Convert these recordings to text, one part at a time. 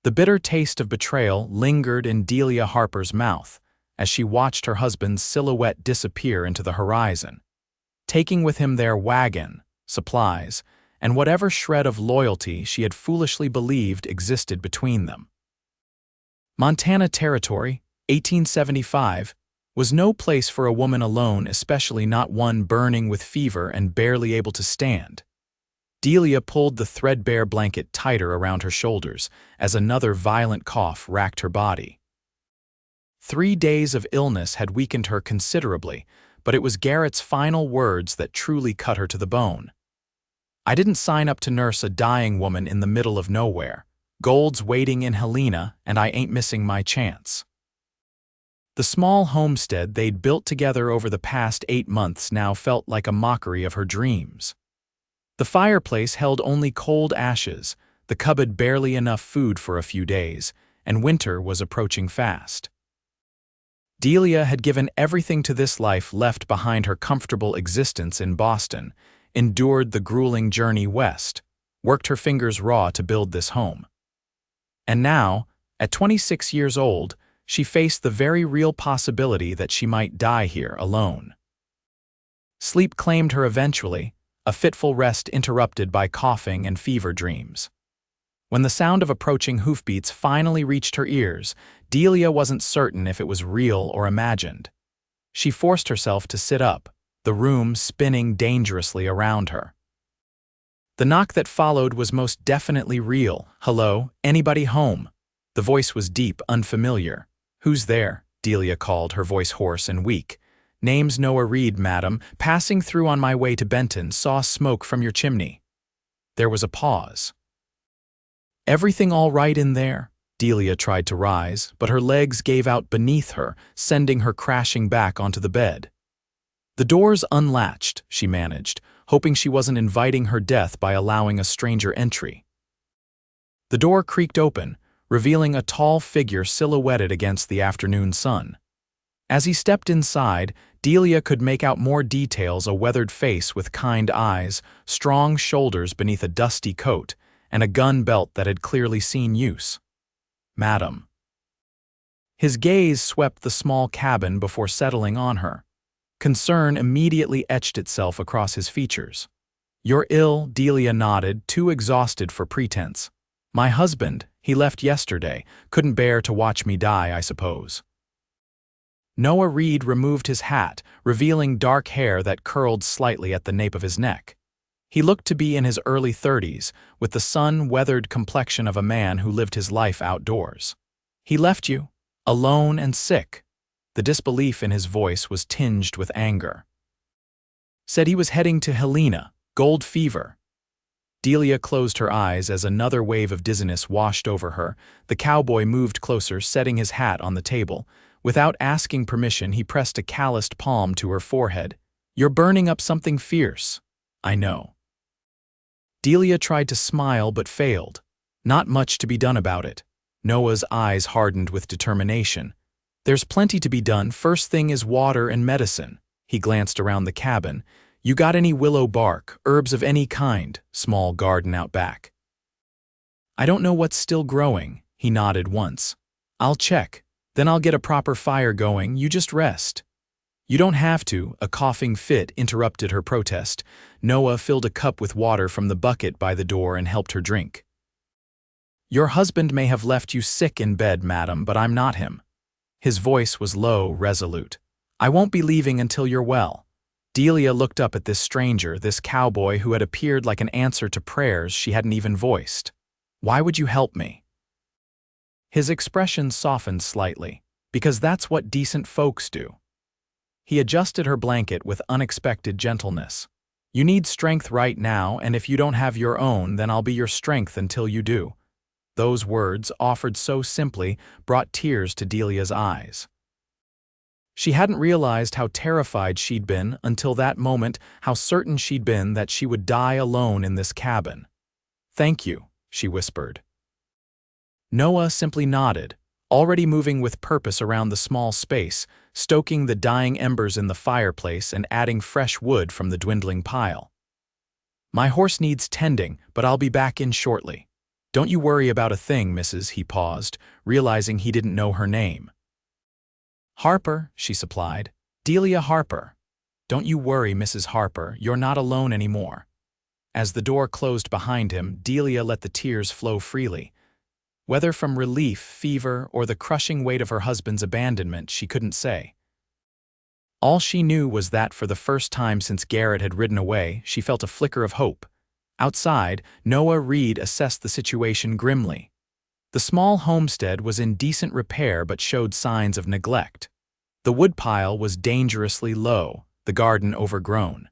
The bitter taste of betrayal lingered in Delia Harper's mouth as she watched her husband's silhouette disappear into the horizon, taking with him their wagon, supplies, and whatever shred of loyalty she had foolishly believed existed between them. Montana Territory, 1875, was no place for a woman alone, especially not one burning with fever and barely able to stand. Delia pulled the threadbare blanket tighter around her shoulders as another violent cough racked her body. 3 days of illness had weakened her considerably, but it was Garrett's final words that truly cut her to the bone. "I didn't sign up to nurse a dying woman in the middle of nowhere. Gold's waiting in Helena, and I ain't missing my chance." The small homestead they'd built together over the past 8 months now felt like a mockery of her dreams. The fireplace held only cold ashes, the cupboard barely enough food for a few days, and winter was approaching fast. Delia had given everything to this life, left behind her comfortable existence in Boston, endured the grueling journey west, worked her fingers raw to build this home. And now, at 26 years old, she faced the very real possibility that she might die here alone. Sleep claimed her eventually, a fitful rest interrupted by coughing and fever dreams. When the sound of approaching hoofbeats finally reached her ears, Delia wasn't certain if it was real or imagined. She forced herself to sit up, the room spinning dangerously around her. The knock that followed was most definitely real. "Hello, anybody home?" The voice was deep, unfamiliar. "Who's there?" Delia called, her voice hoarse and weak. "Name's Noah Reed, madam. Passing through on my way to Benton, saw smoke from your chimney." There was a pause. "Everything all right in there?" Delia tried to rise, but her legs gave out beneath her, sending her crashing back onto the bed. "The door's unlatched," she managed, hoping she wasn't inviting her death by allowing a stranger entry. The door creaked open, revealing a tall figure silhouetted against the afternoon sun. As he stepped inside, Delia could make out more details: a weathered face with kind eyes, strong shoulders beneath a dusty coat, and a gun belt that had clearly seen use. "Madam." His gaze swept the small cabin before settling on her. Concern immediately etched itself across his features. "You're ill," Delia nodded, too exhausted for pretense. "My husband, he left yesterday. Couldn't bear to watch me die, I suppose." Noah Reed removed his hat, revealing dark hair that curled slightly at the nape of his neck. He looked to be in his early 30s, with the sun-weathered complexion of a man who lived his life outdoors. "He left you, alone and sick." The disbelief in his voice was tinged with anger. "Said he was heading to Helena, gold fever." Delia closed her eyes as another wave of dizziness washed over her. The cowboy moved closer, setting his hat on the table. Without asking permission, he pressed a calloused palm to her forehead. "You're burning up something fierce." "I know." Delia tried to smile but failed. Not much to be done about it. Noah's eyes hardened with determination. "There's plenty to be done. First thing is water and medicine." He glanced around the cabin. "You got any willow bark, herbs of any kind, small garden out back?" "I don't know what's still growing," he nodded once. "I'll check. Then I'll get a proper fire going. You just rest." "You don't have to," a coughing fit interrupted her protest. Noah filled a cup with water from the bucket by the door and helped her drink. "Your husband may have left you sick in bed, madam, but I'm not him." His voice was low, resolute. "I won't be leaving until you're well." Delia looked up at this stranger, this cowboy who had appeared like an answer to prayers she hadn't even voiced. "Why would you help me?" His expression softened slightly. "Because that's what decent folks do." He adjusted her blanket with unexpected gentleness. "You need strength right now, and if you don't have your own, then I'll be your strength until you do." Those words, offered so simply, brought tears to Delia's eyes. She hadn't realized how terrified she'd been until that moment, how certain she'd been that she would die alone in this cabin. "Thank you," she whispered. Noah simply nodded, already moving with purpose around the small space, stoking the dying embers in the fireplace and adding fresh wood from the dwindling pile. "My horse needs tending, but I'll be back in shortly." Don't you worry about a thing, Mrs. He paused, realizing he didn't know her name. Harper, she supplied. Delia Harper. Don't you worry, Mrs. Harper, you're not alone anymore. As the door closed behind him, Delia let the tears flow freely. Whether from relief, fever, or the crushing weight of her husband's abandonment, she couldn't say. All she knew was that for the first time since Garrett had ridden away, she felt a flicker of hope. Outside, Noah Reed assessed the situation grimly. The small homestead was in decent repair but showed signs of neglect. The woodpile was dangerously low, the garden overgrown.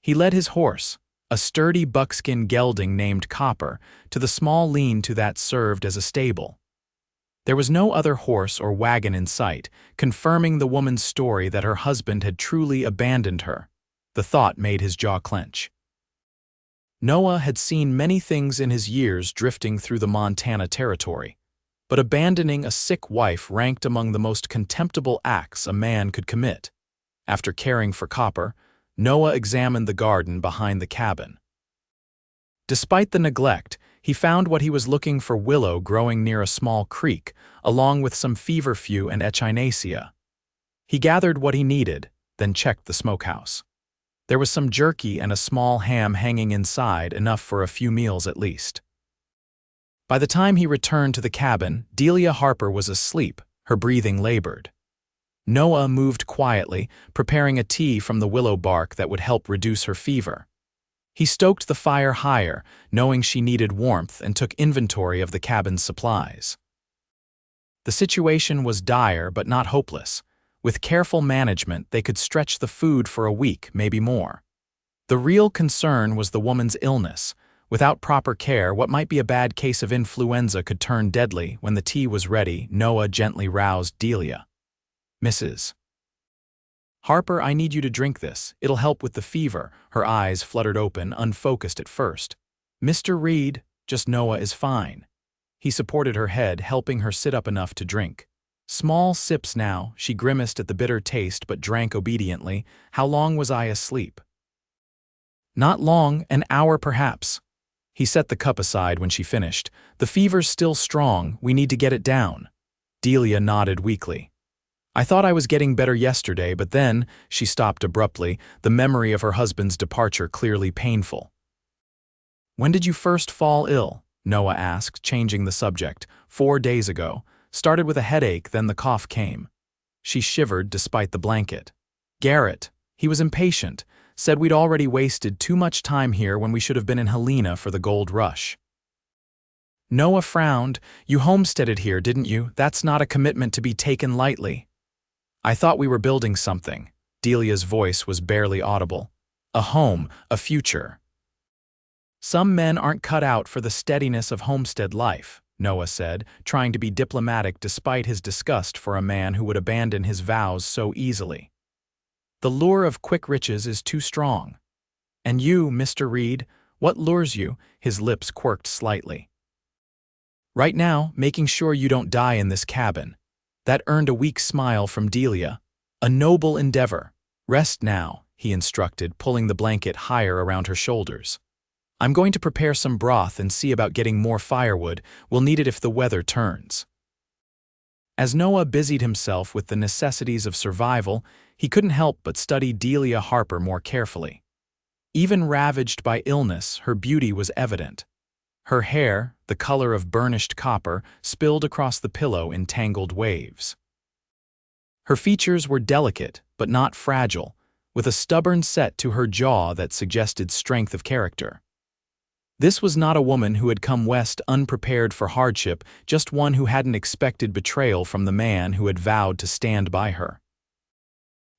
He led his horse, a sturdy buckskin gelding named Copper, to the small lean-to that served as a stable. There was no other horse or wagon in sight, confirming the woman's story that her husband had truly abandoned her. The thought made his jaw clench. Noah had seen many things in his years drifting through the Montana territory, but abandoning a sick wife ranked among the most contemptible acts a man could commit. After caring for Copper, Noah examined the garden behind the cabin. Despite the neglect, he found what he was looking for: willow growing near a small creek, along with some feverfew and echinacea. He gathered what he needed, then checked the smokehouse. There was some jerky and a small ham hanging inside, enough for a few meals at least. By the time he returned to the cabin, Delia Harper was asleep, her breathing labored. Noah moved quietly, preparing a tea from the willow bark that would help reduce her fever. He stoked the fire higher, knowing she needed warmth, and took inventory of the cabin's supplies. The situation was dire but not hopeless. With careful management, they could stretch the food for a week, maybe more. The real concern was the woman's illness. Without proper care, what might be a bad case of influenza could turn deadly. When the tea was ready, Noah gently roused Delia. Mrs. Harper, I need you to drink this. It'll help with the fever. Her eyes fluttered open, unfocused at first. Mr. Reed, just Noah is fine. He supported her head, helping her sit up enough to drink. Small sips now, she grimaced at the bitter taste but drank obediently. How long was I asleep? Not long, an hour perhaps. He set the cup aside when she finished. The fever's still strong, we need to get it down. Delia nodded weakly. I thought I was getting better yesterday, but then, she stopped abruptly, the memory of her husband's departure clearly painful. When did you first fall ill? Noah asked, changing the subject. 4 days ago. Started with a headache, then the cough came. She shivered despite the blanket. Garrett, he was impatient, said we'd already wasted too much time here when we should have been in Helena for the gold rush. Noah frowned. You homesteaded here, didn't you? That's not a commitment to be taken lightly. I thought we were building something. Delia's voice was barely audible. A home, a future. Some men aren't cut out for the steadiness of homestead life, Noah said, trying to be diplomatic despite his disgust for a man who would abandon his vows so easily. The lure of quick riches is too strong. And you, Mr. Reed, what lures you? His lips quirked slightly. Right now, making sure you don't die in this cabin. That earned a weak smile from Delia. A noble endeavor. Rest now, he instructed, pulling the blanket higher around her shoulders. I'm going to prepare some broth and see about getting more firewood. We'll need it if the weather turns. As Noah busied himself with the necessities of survival, he couldn't help but study Delia Harper more carefully. Even ravaged by illness, her beauty was evident. Her hair, the color of burnished copper, spilled across the pillow in tangled waves. Her features were delicate, but not fragile, with a stubborn set to her jaw that suggested strength of character. This was not a woman who had come west unprepared for hardship, just one who hadn't expected betrayal from the man who had vowed to stand by her.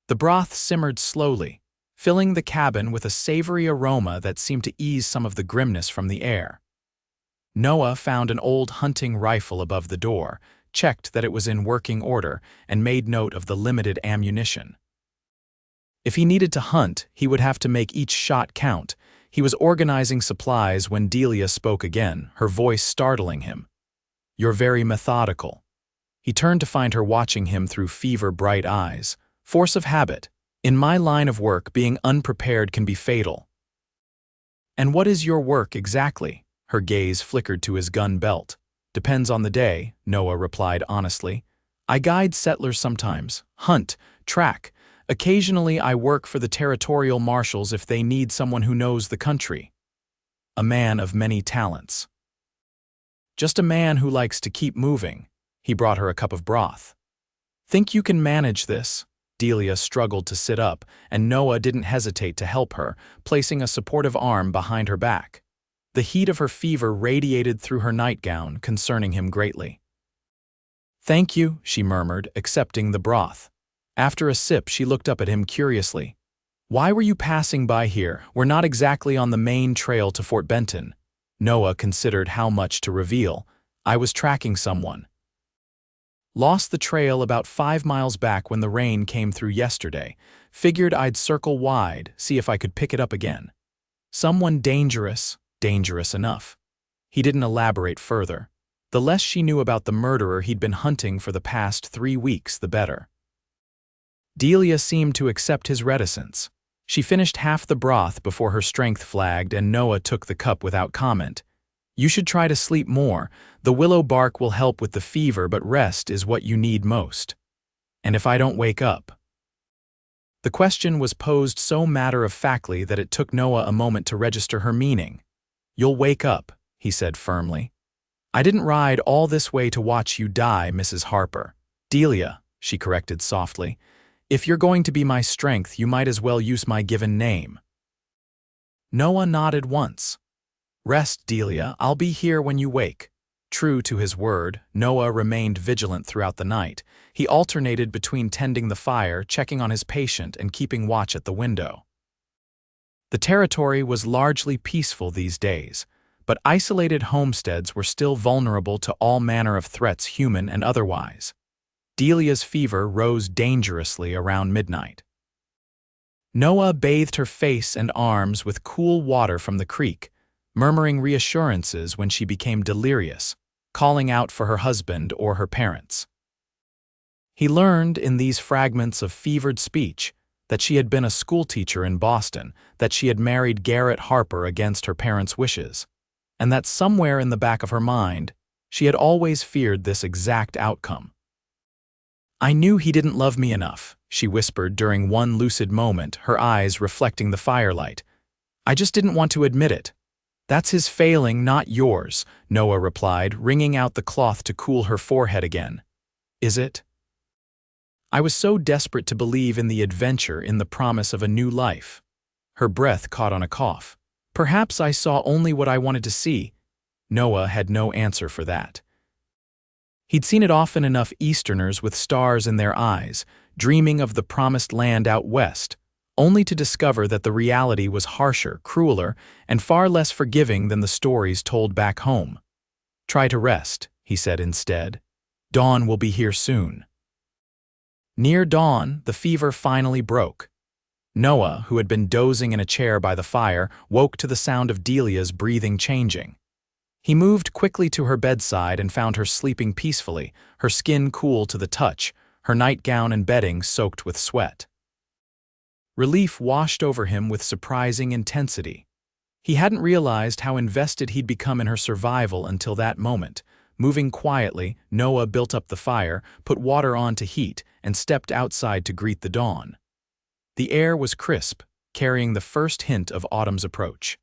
The broth simmered slowly, filling the cabin with a savory aroma that seemed to ease some of the grimness from the air. Noah found an old hunting rifle above the door, checked that it was in working order, and made note of the limited ammunition. If he needed to hunt, he would have to make each shot count. He was organizing supplies when Delia spoke again, her voice startling him. You're very methodical. He turned to find her watching him through fever-bright eyes. Force of habit. In my line of work, being unprepared can be fatal. And what is your work exactly? Her gaze flickered to his gun belt. Depends on the day, Noah replied honestly. I guide settlers sometimes, hunt, track. Occasionally I work for the territorial marshals if they need someone who knows the country. A man of many talents. Just a man who likes to keep moving. He brought her a cup of broth. Think you can manage this? Delia struggled to sit up, and Noah didn't hesitate to help her, placing a supportive arm behind her back. The heat of her fever radiated through her nightgown, concerning him greatly. Thank you, she murmured, accepting the broth. After a sip, she looked up at him curiously. Why were you passing by here? We're not exactly on the main trail to Fort Benton. Noah considered how much to reveal. I was tracking someone. Lost the trail about 5 miles back when the rain came through yesterday. Figured I'd circle wide, see if I could pick it up again. Someone dangerous enough. He didn't elaborate further. The less she knew about the murderer he'd been hunting for the past 3 weeks, the better. Delia seemed to accept his reticence. She finished half the broth before her strength flagged, and Noah took the cup without comment. You should try to sleep more. The willow bark will help with the fever, but rest is what you need most. And if I don't wake up? The question was posed so matter-of-factly that it took Noah a moment to register her meaning. You'll wake up, he said firmly. I didn't ride all this way to watch you die, Mrs. Harper. Delia, she corrected softly. If you're going to be my strength, you might as well use my given name. Noah nodded once. Rest, Delia, I'll be here when you wake. True to his word, Noah remained vigilant throughout the night. He alternated between tending the fire, checking on his patient, and keeping watch at the window. The territory was largely peaceful these days, but isolated homesteads were still vulnerable to all manner of threats, human and otherwise. Delia's fever rose dangerously around midnight. Noah bathed her face and arms with cool water from the creek, murmuring reassurances when she became delirious, calling out for her husband or her parents. He learned in these fragments of fevered speech that she had been a schoolteacher in Boston, that she had married Garrett Harper against her parents' wishes, and that somewhere in the back of her mind, she had always feared this exact outcome. I knew he didn't love me enough, she whispered during one lucid moment, her eyes reflecting the firelight. I just didn't want to admit it. That's his failing, not yours, Noah replied, wringing out the cloth to cool her forehead again. Is it? I was so desperate to believe in the adventure, in the promise of a new life. Her breath caught on a cough. Perhaps I saw only what I wanted to see. Noah had no answer for that. He'd seen it often enough, Easterners with stars in their eyes, dreaming of the promised land out west, only to discover that the reality was harsher, crueler, and far less forgiving than the stories told back home. Try to rest, he said instead. Dawn will be here soon. Near dawn, the fever finally broke. Noah, who had been dozing in a chair by the fire, woke to the sound of Delia's breathing changing. He moved quickly to her bedside and found her sleeping peacefully, her skin cool to the touch, her nightgown and bedding soaked with sweat. Relief washed over him with surprising intensity. He hadn't realized how invested he'd become in her survival until that moment. Moving quietly, Noah built up the fire, put water on to heat, and stepped outside to greet the dawn. The air was crisp, carrying the first hint of autumn's approach.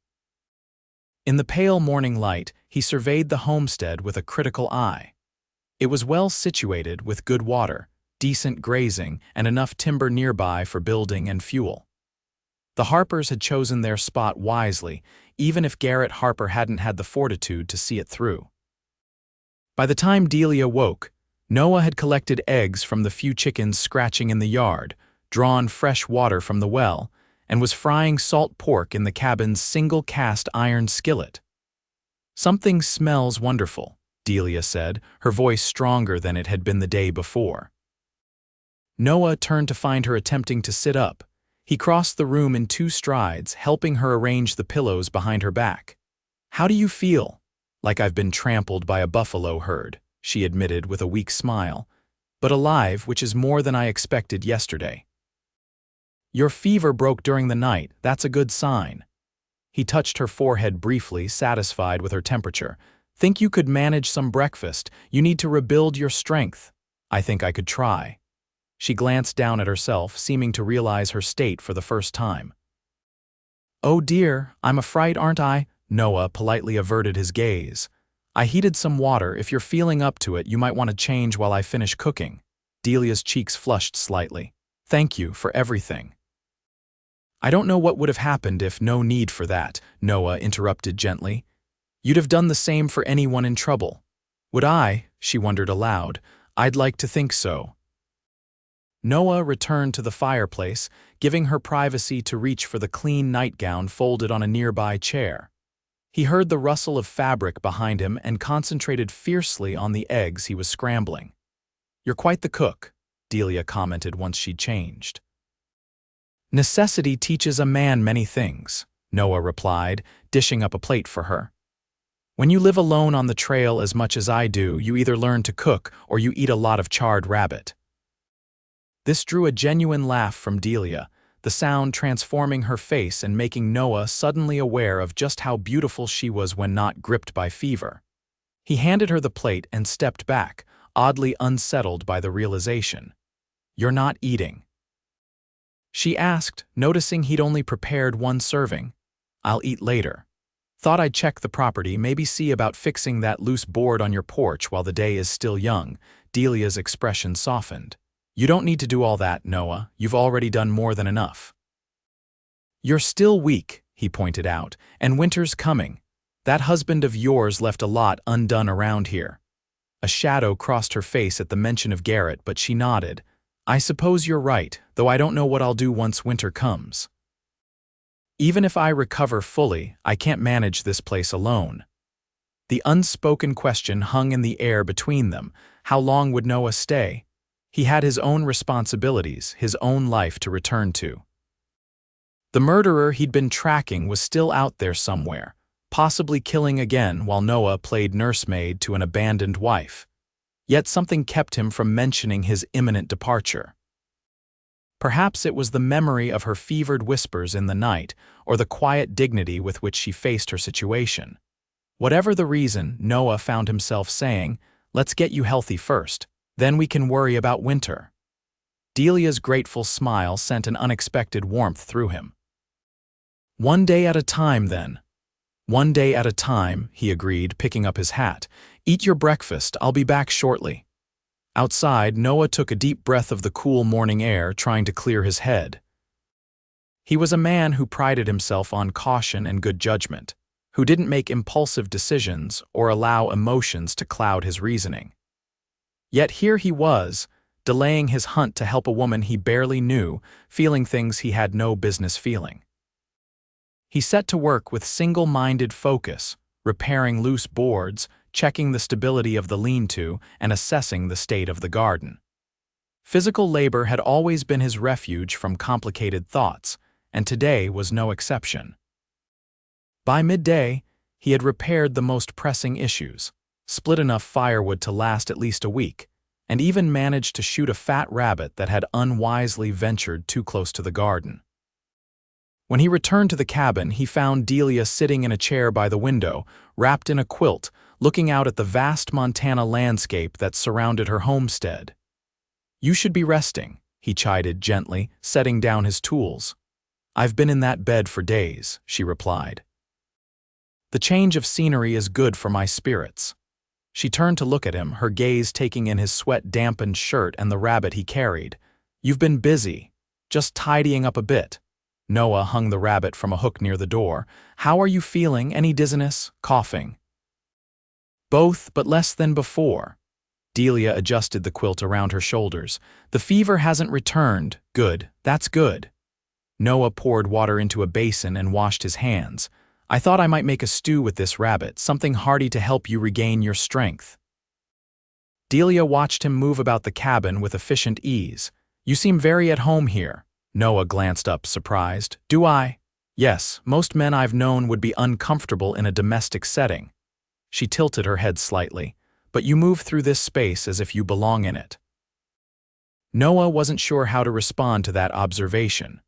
In the pale morning light, he surveyed the homestead with a critical eye. It was well situated with good water, decent grazing, and enough timber nearby for building and fuel. The Harpers had chosen their spot wisely, even if Garrett Harper hadn't had the fortitude to see it through. By the time Delia woke, Noah had collected eggs from the few chickens scratching in the yard, drawn fresh water from the well, and was frying salt pork in the cabin's single cast iron skillet. Something smells wonderful, Delia said, her voice stronger than it had been the day before. Noah turned to find her attempting to sit up. He crossed the room in 2 strides, helping her arrange the pillows behind her back. How do you feel? Like I've been trampled by a buffalo herd, she admitted with a weak smile. But alive, which is more than I expected yesterday. Your fever broke during the night, that's a good sign. He touched her forehead briefly, satisfied with her temperature. Think you could manage some breakfast? You need to rebuild your strength. I think I could try. She glanced down at herself, seeming to realize her state for the first time. Oh dear, I'm a fright, aren't I? Noah politely averted his gaze. I heated some water. If you're feeling up to it, you might want to change while I finish cooking. Delia's cheeks flushed slightly. Thank you for everything. I don't know what would have happened if no need for that, Noah interrupted gently. You'd have done the same for anyone in trouble. Would I? She wondered aloud. I'd like to think so. Noah returned to the fireplace, giving her privacy to reach for the clean nightgown folded on a nearby chair. He heard the rustle of fabric behind him and concentrated fiercely on the eggs he was scrambling. You're quite the cook, Delia commented once she'd changed. Necessity teaches a man many things, Noah replied, dishing up a plate for her. When you live alone on the trail as much as I do, you either learn to cook or you eat a lot of charred rabbit. This drew a genuine laugh from Delia, the sound transforming her face and making Noah suddenly aware of just how beautiful she was when not gripped by fever. He handed her the plate and stepped back, oddly unsettled by the realization. You're not eating. She asked, noticing he'd only prepared one serving. I'll eat later. Thought I'd check the property, maybe see about fixing that loose board on your porch while the day is still young. Delia's expression softened. You don't need to do all that, Noah. You've already done more than enough. You're still weak, he pointed out, and winter's coming. That husband of yours left a lot undone around here. A shadow crossed her face at the mention of Garrett, but she nodded. I suppose you're right, though I don't know what I'll do once winter comes. Even if I recover fully, I can't manage this place alone. The unspoken question hung in the air between them. How long would Noah stay? He had his own responsibilities, his own life to return to. The murderer he'd been tracking was still out there somewhere, possibly killing again while Noah played nursemaid to an abandoned wife. Yet something kept him from mentioning his imminent departure. Perhaps it was the memory of her fevered whispers in the night, or the quiet dignity with which she faced her situation. Whatever the reason, Noah found himself saying, "Let's get you healthy first, then we can worry about winter." Delia's grateful smile sent an unexpected warmth through him. One day at a time, then. One day at a time, he agreed, picking up his hat. Eat your breakfast, I'll be back shortly. Outside, Noah took a deep breath of the cool morning air, trying to clear his head. He was a man who prided himself on caution and good judgment, who didn't make impulsive decisions or allow emotions to cloud his reasoning. Yet here he was, delaying his hunt to help a woman he barely knew, feeling things he had no business feeling. He set to work with single-minded focus, repairing loose boards, checking the stability of the lean-to, and assessing the state of the garden. Physical labor had always been his refuge from complicated thoughts, and today was no exception. By midday, he had repaired the most pressing issues, split enough firewood to last at least a week, and even managed to shoot a fat rabbit that had unwisely ventured too close to the garden. When he returned to the cabin, he found Delia sitting in a chair by the window, wrapped in a quilt, looking out at the vast Montana landscape that surrounded her homestead. You should be resting, he chided gently, setting down his tools. I've been in that bed for days, she replied. The change of scenery is good for my spirits. She turned to look at him, her gaze taking in his sweat-dampened shirt and the rabbit he carried. You've been busy, just tidying up a bit. Noah hung the rabbit from a hook near the door. How are you feeling? Any dizziness? Coughing? Both, but less than before. Delia adjusted the quilt around her shoulders. The fever hasn't returned. Good, that's good. Noah poured water into a basin and washed his hands. I thought I might make a stew with this rabbit, something hearty to help you regain your strength. Delia watched him move about the cabin with efficient ease. You seem very at home here. Noah glanced up, surprised. Do I? Yes, most men I've known would be uncomfortable in a domestic setting. She tilted her head slightly. But you move through this space as if you belong in it. Noah wasn't sure how to respond to that observation.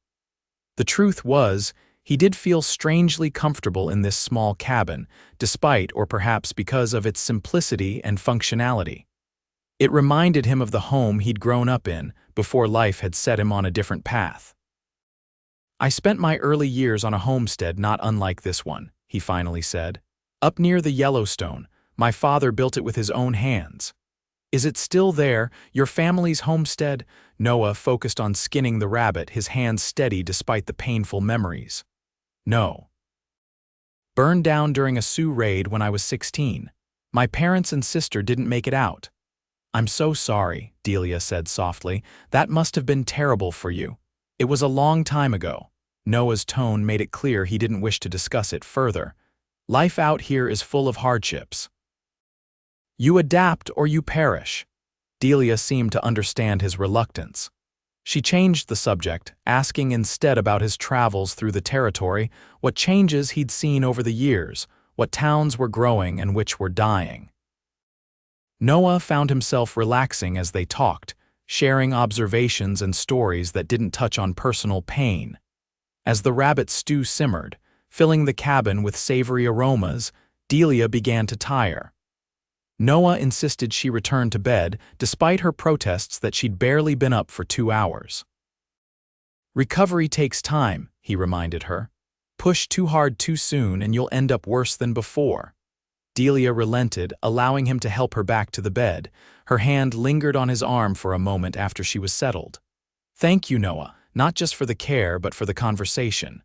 The truth was, He did feel strangely comfortable in this small cabin, despite or perhaps because of its simplicity and functionality. It reminded him of the home he'd grown up in before life had set him on a different path. "I spent my early years on a homestead not unlike this one," he finally said. "Up near the Yellowstone. My father built it with his own hands." "Is it still there, your family's homestead?" Noah focused on skinning the rabbit, his hands steady despite the painful memories. "No. Burned down during a Sioux raid when I was 16. My parents and sister didn't make it out." "I'm so sorry," Delia said softly. "That must have been terrible for you. It was a long time ago." Noah's tone made it clear he didn't wish to discuss it further. "Life out here is full of hardships. You adapt or you perish." Delia seemed to understand his reluctance. She changed the subject, asking instead about his travels through the territory, what changes he'd seen over the years, what towns were growing and which were dying. Noah found himself relaxing as they talked, sharing observations and stories that didn't touch on personal pain. As the rabbit stew simmered, filling the cabin with savory aromas, Delia began to tire. Noah insisted she return to bed, despite her protests that she'd barely been up for 2 hours. "Recovery takes time," he reminded her. "Push too hard too soon and you'll end up worse than before." Delia relented, allowing him to help her back to the bed. Her hand lingered on his arm for a moment after she was settled. "Thank you, Noah, not just for the care but for the conversation."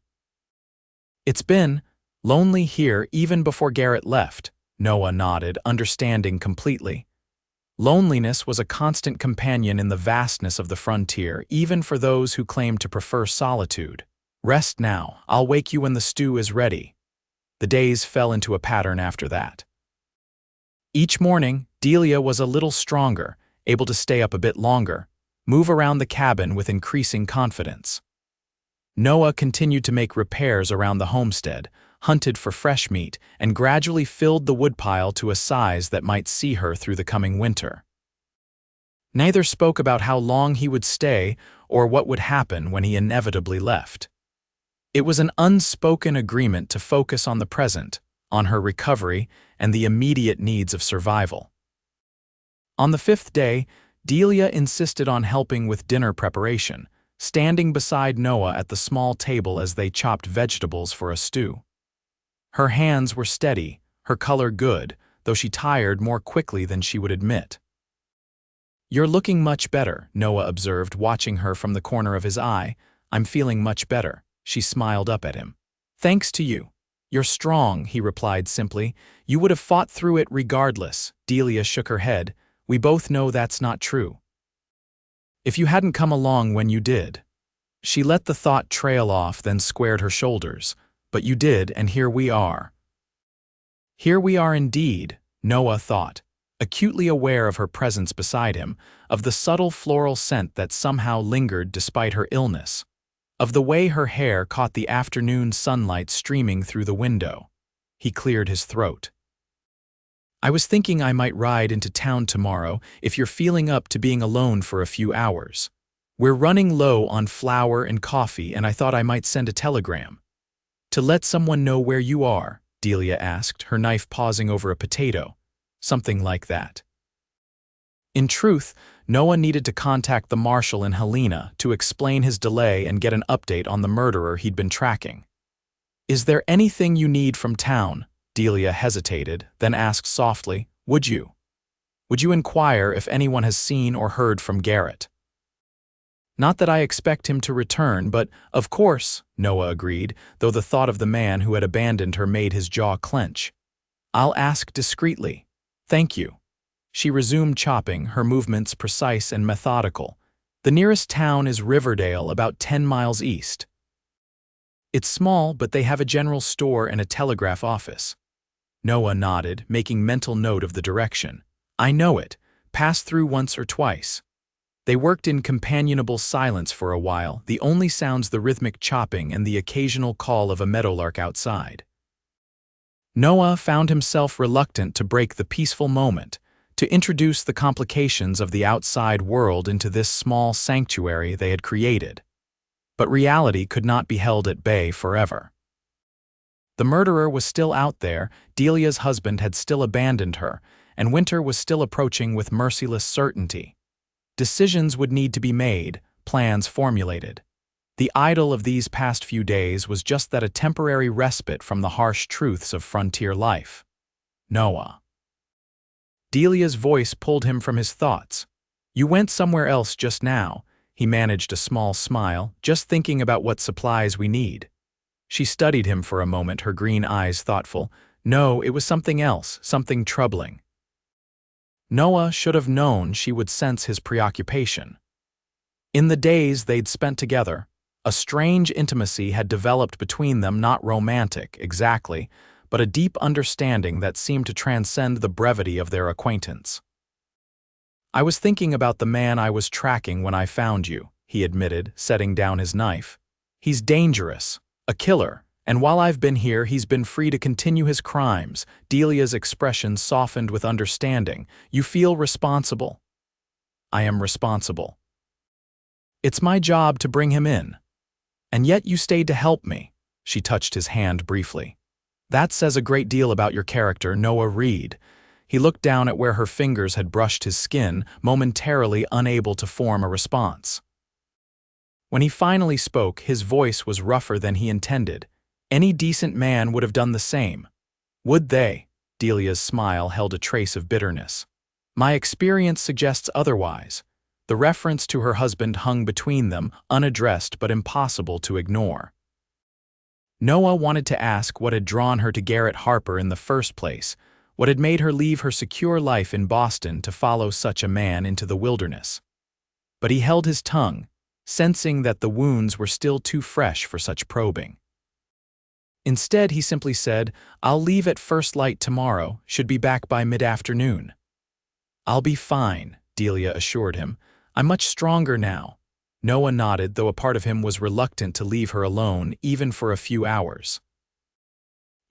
"It's been lonely here even before Garrett left," Noah nodded, understanding completely. Loneliness was a constant companion in the vastness of the frontier, even for those who claimed to prefer solitude. "Rest now, I'll wake you when the stew is ready." The days fell into a pattern after that. Each morning, Delia was a little stronger, able to stay up a bit longer, move around the cabin with increasing confidence. Noah continued to make repairs around the homestead, hunted for fresh meat, and gradually filled the woodpile to a size that might see her through the coming winter. Neither spoke about how long he would stay or what would happen when he inevitably left. It was an unspoken agreement to focus on the present, on her recovery, and the immediate needs of survival. On the 5th day, Delia insisted on helping with dinner preparation, standing beside Noah at the small table as they chopped vegetables for a stew. Her hands were steady, her color good, though she tired more quickly than she would admit. "You're looking much better," Noah observed, watching her from the corner of his eye. "I'm feeling much better." She smiled up at him. "Thanks to you. You're strong," he replied simply. "You would have fought through it regardless." Delia shook her head. "We both know that's not true. If you hadn't come along when you did." She let the thought trail off, then squared her shoulders. "But you did, and here we are." Here we are indeed, Noah thought, acutely aware of her presence beside him, of the subtle floral scent that somehow lingered despite her illness, of the way her hair caught the afternoon sunlight streaming through the window. He cleared his throat. "I was thinking I might ride into town tomorrow if you're feeling up to being alone for a few hours. We're running low on flour and coffee, and I thought I might send a telegram." "To let someone know where you are?" Delia asked, her knife pausing over a potato. "Something like that." In truth, Noah needed to contact the marshal in Helena to explain his delay and get an update on the murderer he'd been tracking. "Is there anything you need from town?" Delia hesitated, then asked softly, "Would you? Would you inquire if anyone has seen or heard from Garrett?" "Not that I expect him to return, but, of course," Noah agreed, though the thought of the man who had abandoned her made his jaw clench. "I'll ask discreetly. Thank you." She resumed chopping, her movements precise and methodical. "The nearest town is Riverdale, about 10 miles east. It's small, but they have a general store and a telegraph office." Noah nodded, making mental note of the direction. "I know it. Passed through once or twice." They worked in companionable silence for a while, the only sounds the rhythmic chopping and the occasional call of a meadowlark outside. Noah found himself reluctant to break the peaceful moment, to introduce the complications of the outside world into this small sanctuary they had created. But reality could not be held at bay forever. The murderer was still out there, Delia's husband had still abandoned her, and winter was still approaching with merciless certainty. Decisions would need to be made, plans formulated. The idyll of these past few days was just that, a temporary respite from the harsh truths of frontier life. Noah. Delia's voice pulled him from his thoughts. You went somewhere else just now. He managed a small smile, just thinking about what supplies we need. She studied him for a moment, her green eyes thoughtful. No, it was something else, something troubling. Noah should have known she would sense his preoccupation. In the days they'd spent together, a strange intimacy had developed between them, not romantic, exactly, but a deep understanding that seemed to transcend the brevity of their acquaintance. I was thinking about the man I was tracking when I found you, he admitted, setting down his knife. He's dangerous, a killer, and while I've been here, he's been free to continue his crimes. Delia's expression softened with understanding. You feel responsible. I am responsible. It's my job to bring him in. And yet you stayed to help me. She touched his hand briefly. That says a great deal about your character, Noah Reed. He looked down at where her fingers had brushed his skin, momentarily unable to form a response. When he finally spoke, his voice was rougher than he intended. Any decent man would have done the same. Would they? Delia's smile held a trace of bitterness. My experience suggests otherwise. The reference to her husband hung between them, unaddressed but impossible to ignore. Noah wanted to ask what had drawn her to Garrett Harper in the first place, what had made her leave her secure life in Boston to follow such a man into the wilderness. But he held his tongue, sensing that the wounds were still too fresh for such probing. Instead, he simply said, I'll leave at first light tomorrow, should be back by mid-afternoon. I'll be fine, Delia assured him. I'm much stronger now. Noah nodded, though a part of him was reluctant to leave her alone, even for a few hours.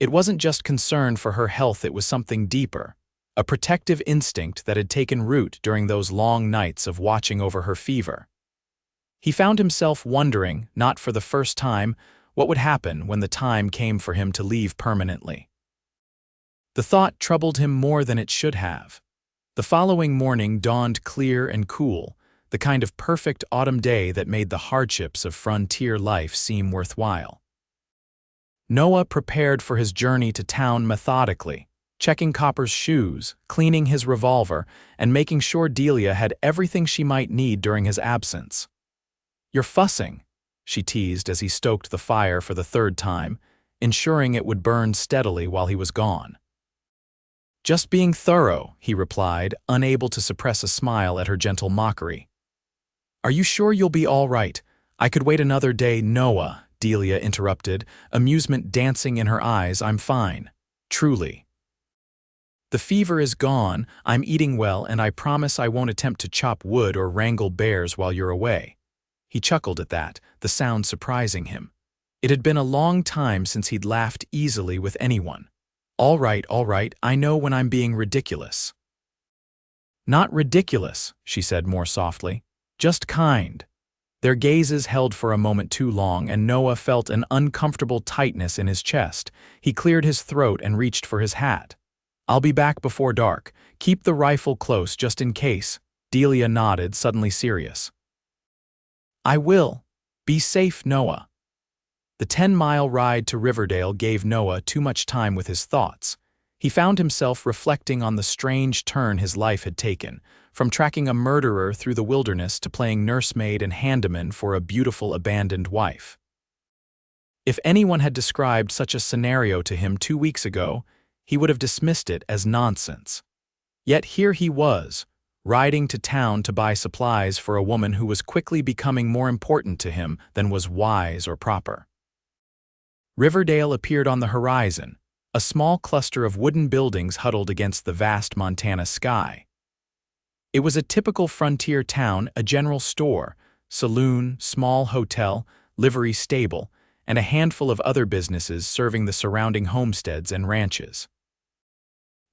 It wasn't just concern for her health, it was something deeper, a protective instinct that had taken root during those long nights of watching over her fever. He found himself wondering, not for the first time, what would happen when the time came for him to leave permanently. The thought troubled him more than it should have. The following morning dawned clear and cool, the kind of perfect autumn day that made the hardships of frontier life seem worthwhile. Noah prepared for his journey to town methodically, checking Copper's shoes, cleaning his revolver, and making sure Delia had everything she might need during his absence. You're fussing, she teased as he stoked the fire for the third time, ensuring it would burn steadily while he was gone. Just being thorough, he replied, unable to suppress a smile at her gentle mockery. Are you sure you'll be all right? I could wait another day, Noah, Delia interrupted, amusement dancing in her eyes. I'm fine. Truly. The fever is gone, I'm eating well, and I promise I won't attempt to chop wood or wrangle bears while you're away. He chuckled at that, the sound surprising him. It had been a long time since he'd laughed easily with anyone. All right, I know when I'm being ridiculous. Not ridiculous, she said more softly. Just kind. Their gazes held for a moment too long, and Noah felt an uncomfortable tightness in his chest. He cleared his throat and reached for his hat. I'll be back before dark. Keep the rifle close just in case. Delia nodded, suddenly serious. I will. Be safe, Noah. The 10-mile ride to Riverdale gave Noah too much time with his thoughts. He found himself reflecting on the strange turn his life had taken, from tracking a murderer through the wilderness to playing nursemaid and handyman for a beautiful abandoned wife. If anyone had described such a scenario to him 2 weeks ago, he would have dismissed it as nonsense. Yet here he was, riding to town to buy supplies for a woman who was quickly becoming more important to him than was wise or proper. Riverdale appeared on the horizon, a small cluster of wooden buildings huddled against the vast Montana sky. It was a typical frontier town, a general store, saloon, small hotel, livery stable, and a handful of other businesses serving the surrounding homesteads and ranches.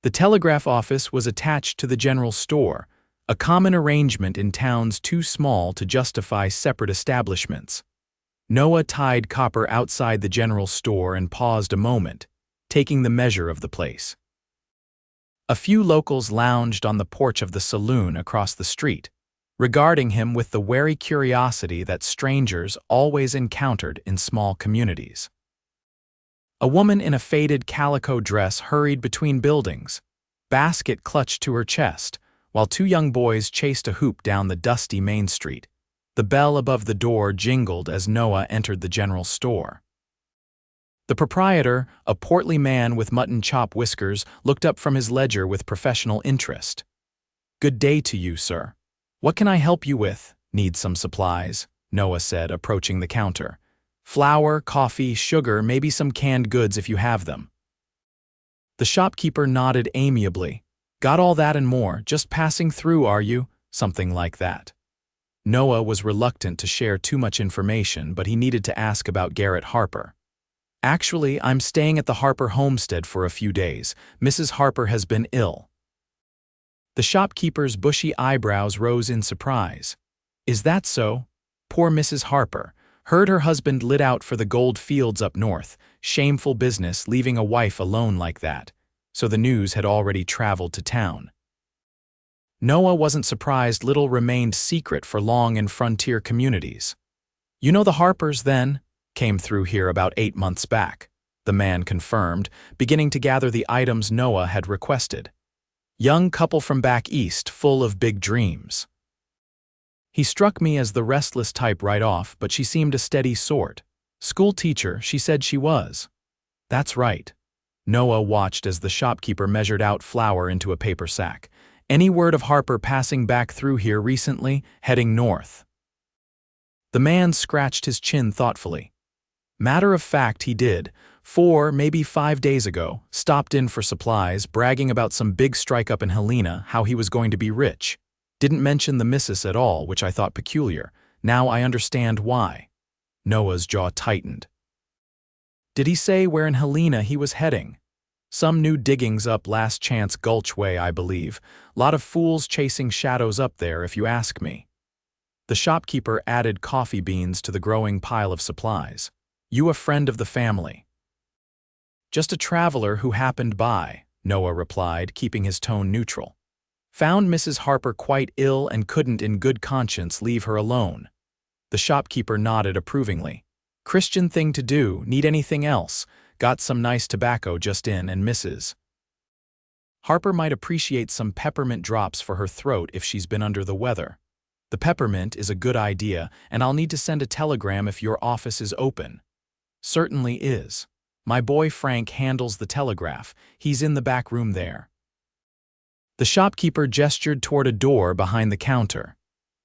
The telegraph office was attached to the general store, a common arrangement in towns too small to justify separate establishments. Noah tied Copper outside the general store and paused a moment, taking the measure of the place. A few locals lounged on the porch of the saloon across the street, regarding him with the wary curiosity that strangers always encountered in small communities. A woman in a faded calico dress hurried between buildings, basket clutched to her chest, while two young boys chased a hoop down the dusty main street. The bell above the door jingled as Noah entered the general store. The proprietor, a portly man with mutton chop whiskers, looked up from his ledger with professional interest. "Good day to you, sir. What can I help you with?" "Need some supplies," Noah said, approaching the counter. "Flour, coffee, sugar, maybe some canned goods if you have them." The shopkeeper nodded amiably. "Got all that and more, just passing through, are you?" Something like that. Noah was reluctant to share too much information, but he needed to ask about Garrett Harper. "Actually, I'm staying at the Harper homestead for a few days. Mrs. Harper has been ill." The shopkeeper's bushy eyebrows rose in surprise. "Is that so? Poor Mrs. Harper. Heard her husband lit out for the gold fields up north. Shameful business, leaving a wife alone like that." So the news had already traveled to town. Noah wasn't surprised little remained secret for long in frontier communities. "You know the Harpers, then?" "Came through here about 8 months back," the man confirmed, beginning to gather the items Noah had requested. "Young couple from back east, full of big dreams." He struck me as the restless type right off, but she seemed a steady sort. "School teacher, she said she was." "That's right." Noah watched as the shopkeeper measured out flour into a paper sack. "Any word of Harper passing back through here recently, heading north?" The man scratched his chin thoughtfully. "Matter of fact, he did. 4, maybe 5 days ago, stopped in for supplies, bragging about some big strike-up in Helena, how he was going to be rich. Didn't mention the missus at all, which I thought peculiar. Now I understand why." Noah's jaw tightened. "Did he say where in Helena he was heading?" "Some new diggings up Last Chance Gulch way, I believe. Lot of fools chasing shadows up there, if you ask me." The shopkeeper added coffee beans to the growing pile of supplies. "You a friend of the family?" "Just a traveler who happened by," Noah replied, keeping his tone neutral. "Found Mrs. Harper quite ill and couldn't in good conscience leave her alone." The shopkeeper nodded approvingly. "Christian thing to do. Need anything else? Got some nice tobacco just in, and Mrs. Harper might appreciate some peppermint drops for her throat if she's been under the weather." "The peppermint is a good idea, and I'll need to send a telegram if your office is open." "Certainly is. My boy Frank handles the telegraph. He's in the back room there." The shopkeeper gestured toward a door behind the counter.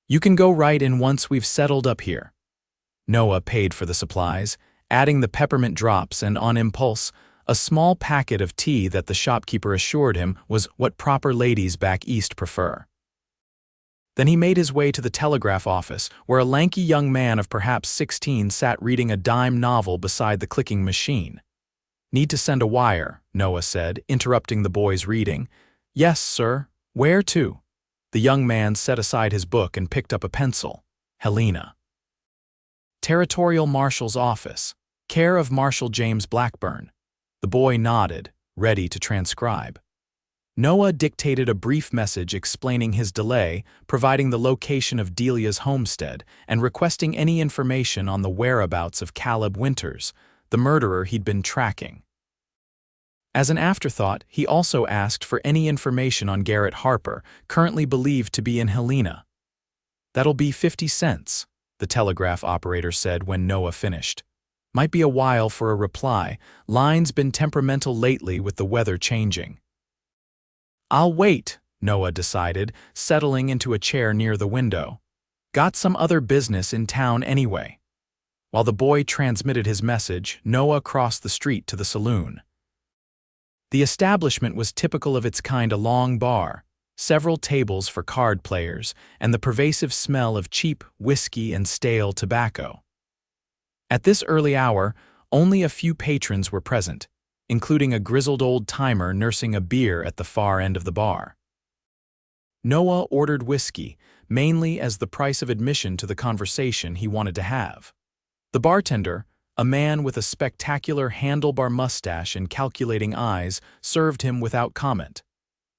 "You can go right in once we've settled up here." Noah paid for the supplies, adding the peppermint drops and, on impulse, a small packet of tea that the shopkeeper assured him was what proper ladies back east prefer. Then he made his way to the telegraph office, where a lanky young man of perhaps 16 sat reading a dime novel beside the clicking machine. "Need to send a wire," Noah said, interrupting the boy's reading. "Yes, sir. Where to?" The young man set aside his book and picked up a pencil. "Helena. Territorial Marshal's office. Care of Marshal James Blackburn." The boy nodded, ready to transcribe. Noah dictated a brief message explaining his delay, providing the location of Delia's homestead, and requesting any information on the whereabouts of Caleb Winters, the murderer he'd been tracking. As an afterthought, he also asked for any information on Garrett Harper, currently believed to be in Helena. "That'll be 50 cents, the telegraph operator said when Noah finished. "Might be a while for a reply. Line's been temperamental lately with the weather changing." "I'll wait," Noah decided, settling into a chair near the window. "Got some other business in town anyway." While the boy transmitted his message, Noah crossed the street to the saloon. The establishment was typical of its kind, a long bar, several tables for card players, and the pervasive smell of cheap whiskey and stale tobacco. At this early hour, only a few patrons were present, including a grizzled old-timer nursing a beer at the far end of the bar. Noah ordered whiskey, mainly as the price of admission to the conversation he wanted to have. The bartender, a man with a spectacular handlebar mustache and calculating eyes, served him without comment.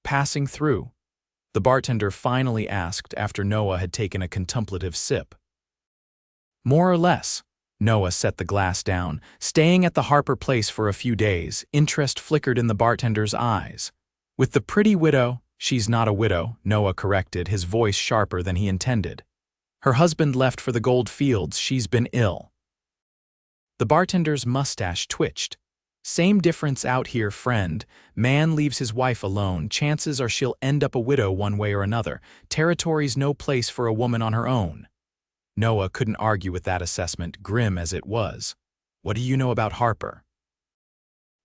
Passing through, the bartender finally asked after Noah had taken a contemplative sip. More or less. Noah set the glass down. Staying at the Harper place for a few days, interest flickered in the bartender's eyes. With the pretty widow, she's not a widow, Noah corrected, his voice sharper than he intended. Her husband left for the gold fields, she's been ill. The bartender's mustache twitched. Same difference out here, friend. Man leaves his wife alone. Chances are she'll end up a widow one way or another. Territory's no place for a woman on her own. Noah couldn't argue with that assessment, grim as it was. What do you know about Harper?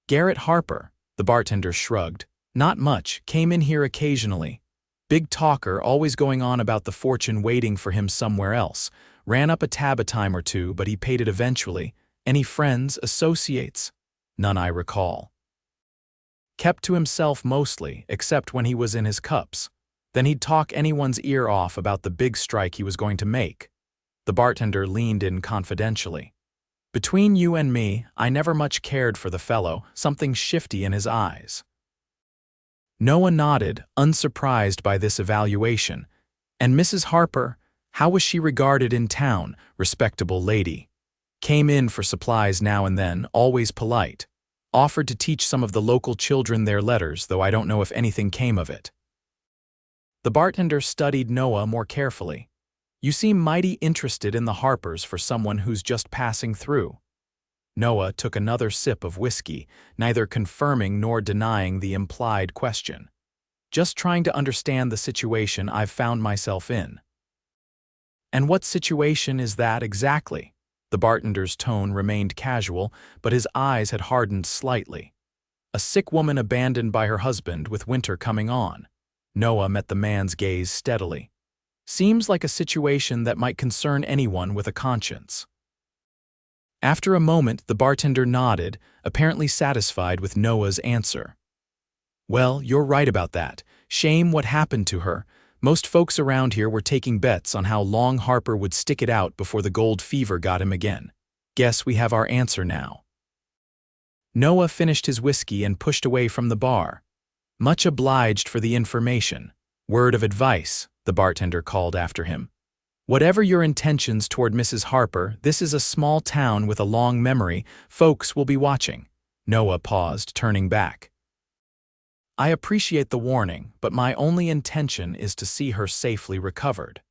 Garrett Harper, the bartender shrugged. Not much, came in here occasionally. Big talker, always going on about the fortune waiting for him somewhere else. Ran up a tab a time or two, but he paid it eventually. Any friends, associates? None I recall. Kept to himself mostly, except when he was in his cups. Then he'd talk anyone's ear off about the big strike he was going to make. The bartender leaned in confidentially. Between you and me, I never much cared for the fellow, something shifty in his eyes. Noah nodded, unsurprised by this evaluation. And Mrs. Harper, how was she regarded in town? Respectable lady. Came in for supplies now and then, always polite. Offered to teach some of the local children their letters, though I don't know if anything came of it. The bartender studied Noah more carefully. You seem mighty interested in the Harpers for someone who's just passing through. Noah took another sip of whiskey, neither confirming nor denying the implied question. Just trying to understand the situation I've found myself in. And what situation is that exactly? The bartender's tone remained casual, but his eyes had hardened slightly. A sick woman abandoned by her husband with winter coming on. Noah met the man's gaze steadily. Seems like a situation that might concern anyone with a conscience. After a moment, the bartender nodded, apparently satisfied with Noah's answer. Well, you're right about that. Shame what happened to her. Most folks around here were taking bets on how long Harper would stick it out before the gold fever got him again. Guess we have our answer now. Noah finished his whiskey and pushed away from the bar. Much obliged for the information. Word of advice, the bartender called after him. Whatever your intentions toward Mrs. Harper, this is a small town with a long memory. Folks will be watching. Noah paused, turning back. I appreciate the warning, but my only intention is to see her safely recovered.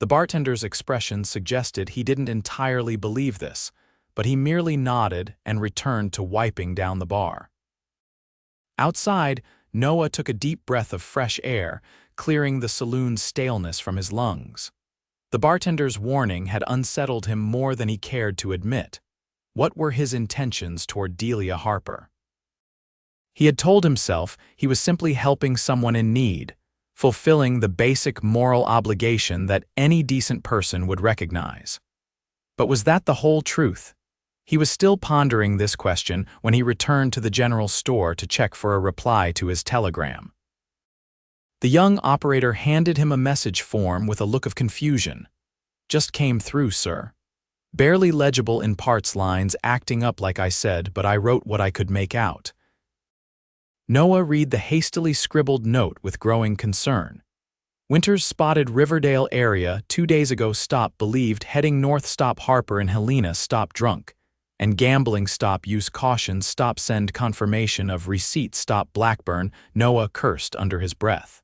The bartender's expression suggested he didn't entirely believe this, but he merely nodded and returned to wiping down the bar. Outside, Noah took a deep breath of fresh air, clearing the saloon's staleness from his lungs. The bartender's warning had unsettled him more than he cared to admit. What were his intentions toward Delia Harper? He had told himself he was simply helping someone in need, fulfilling the basic moral obligation that any decent person would recognize. But was that the whole truth? He was still pondering this question when he returned to the general store to check for a reply to his telegram. The young operator handed him a message form with a look of confusion. Just came through, sir. Barely legible in parts, lines acting up like I said, but I wrote what I could make out. Noah read the hastily scribbled note with growing concern. Winters spotted Riverdale area 2 days ago, stop believed heading north, stop Harper and Helena, stop drunk. And gambling, stop use caution, stop send confirmation of receipt, stop Blackburn. Noah cursed under his breath.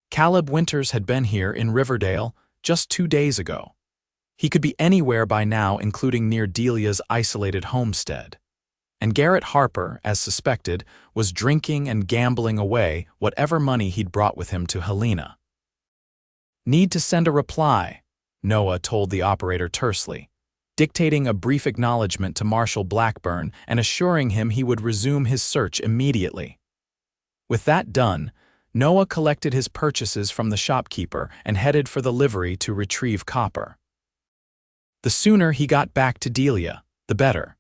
Caleb Winters had been here in Riverdale just 2 days ago. He could be anywhere by now, including near Delia's isolated homestead. And Garrett Harper, as suspected, was drinking and gambling away whatever money he'd brought with him to Helena. Need to send a reply, Noah told the operator tersely, dictating a brief acknowledgement to Marshal Blackburn and assuring him he would resume his search immediately. With that done, Noah collected his purchases from the shopkeeper and headed for the livery to retrieve copper. The sooner he got back to Delia, the better.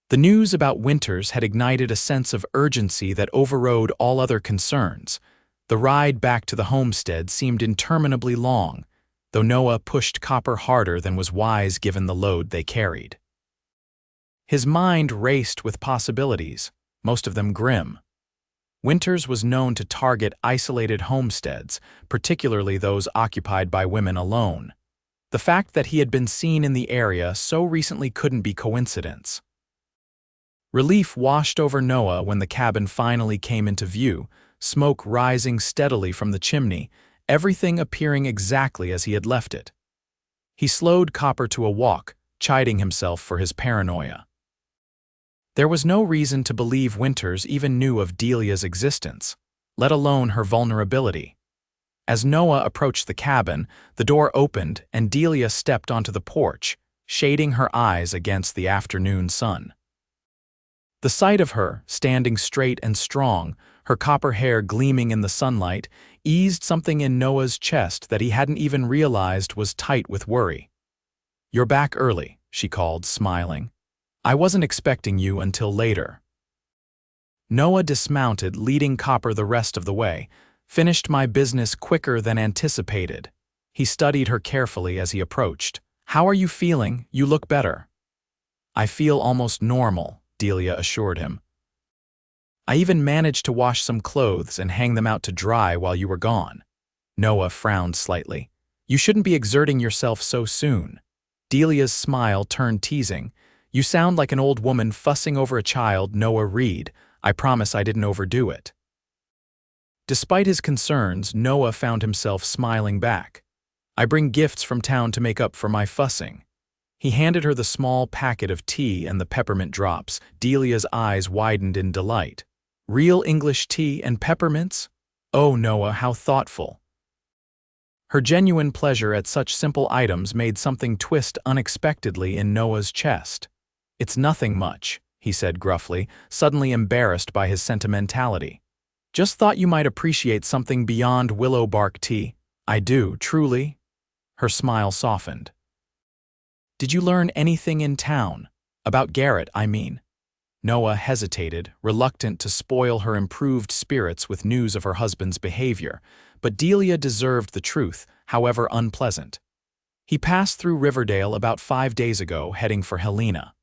The news about Winters had ignited a sense of urgency that overrode all other concerns. The ride back to the homestead seemed interminably long. though Noah pushed Copper harder than was wise given the load they carried. His mind raced with possibilities, most of them grim. Winters was known to target isolated homesteads, particularly those occupied by women alone. The fact that he had been seen in the area so recently couldn't be coincidence. Relief washed over Noah when the cabin finally came into view, smoke rising steadily from the chimney, everything appearing exactly as he had left it. He slowed Copper to a walk, chiding himself for his paranoia. There was no reason to believe Winters even knew of Delia's existence, let alone her vulnerability. As Noah approached the cabin, the door opened and Delia stepped onto the porch, shading her eyes against the afternoon sun. The sight of her, standing straight and strong, her copper hair gleaming in the sunlight, eased something in Noah's chest that he hadn't even realized was tight with worry. "You're back early," she called, smiling. "I wasn't expecting you until later." Noah dismounted, leading Copper the rest of the way. "Finished my business quicker than anticipated." He studied her carefully as he approached. "How are you feeling? You look better." "I feel almost normal," Delia assured him. "I even managed to wash some clothes and hang them out to dry while you were gone." Noah frowned slightly. "You shouldn't be exerting yourself so soon." Delia's smile turned teasing. "You sound like an old woman fussing over a child, Noah Reed. I promise I didn't overdo it." Despite his concerns, Noah found himself smiling back. "I bring gifts from town to make up for my fussing." He handed her the small packet of tea and the peppermint drops. Delia's eyes widened in delight. "Real English tea and peppermints? Oh, Noah, how thoughtful." Her genuine pleasure at such simple items made something twist unexpectedly in Noah's chest. "It's nothing much," he said gruffly, suddenly embarrassed by his sentimentality. "Just thought you might appreciate something beyond willow bark tea." "I do, truly." Her smile softened. "Did you learn anything in town? About Garrett, I mean." Noah hesitated, reluctant to spoil her improved spirits with news of her husband's behavior, but Delia deserved the truth, however unpleasant. "He passed through Riverdale about 5 days ago, heading for Helena.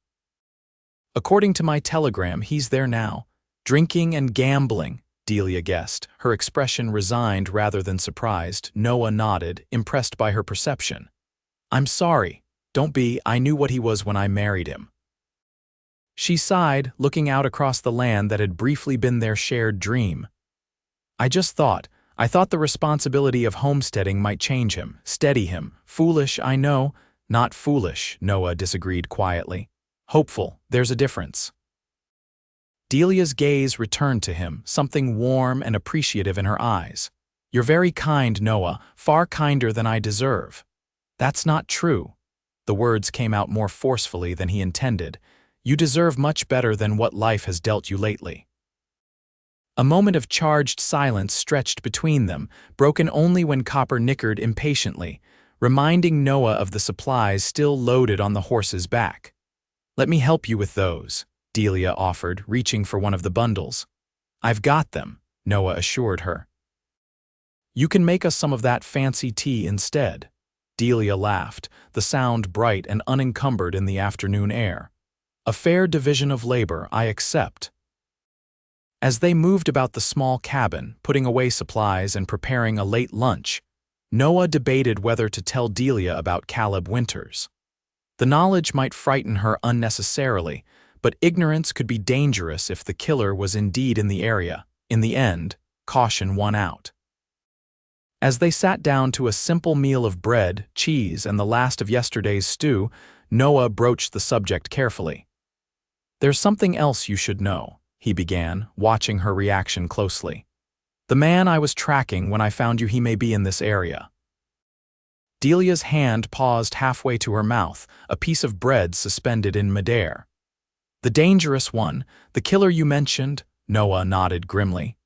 According to my telegram, he's there now. Drinking and gambling," Delia guessed, her expression resigned rather than surprised. Noah nodded, impressed by her perception. "I'm sorry. Don't be, I knew what he was when I married him." She sighed, looking out across the land that had briefly been their shared dream. I thought the responsibility of homesteading might change him, steady him. Foolish, I know." "Not foolish," Noah disagreed quietly. "Hopeful, there's a difference." Delia's gaze returned to him, something warm and appreciative in her eyes. "You're very kind, Noah, far kinder than I deserve." "That's not true." The words came out more forcefully than he intended. "You deserve much better than what life has dealt you lately." A moment of charged silence stretched between them, broken only when Copper nickered impatiently, reminding Noah of the supplies still loaded on the horse's back. "Let me help you with those," Delia offered, reaching for one of the bundles. "I've got them," Noah assured her. "You can make us some of that fancy tea instead." Delia laughed, the sound bright and unencumbered in the afternoon air. "A fair division of labor, I accept." As they moved about the small cabin, putting away supplies and preparing a late lunch, Noah debated whether to tell Delia about Caleb Winters. The knowledge might frighten her unnecessarily, but ignorance could be dangerous if the killer was indeed in the area. In the end, caution won out. As they sat down to a simple meal of bread, cheese, and the last of yesterday's stew, Noah broached the subject carefully. "There's something else you should know," he began, watching her reaction closely. "The man I was tracking when I found you, he may be in this area." Delia's hand paused halfway to her mouth, a piece of bread suspended in midair. "The dangerous one, the killer you mentioned?" Noah nodded grimly.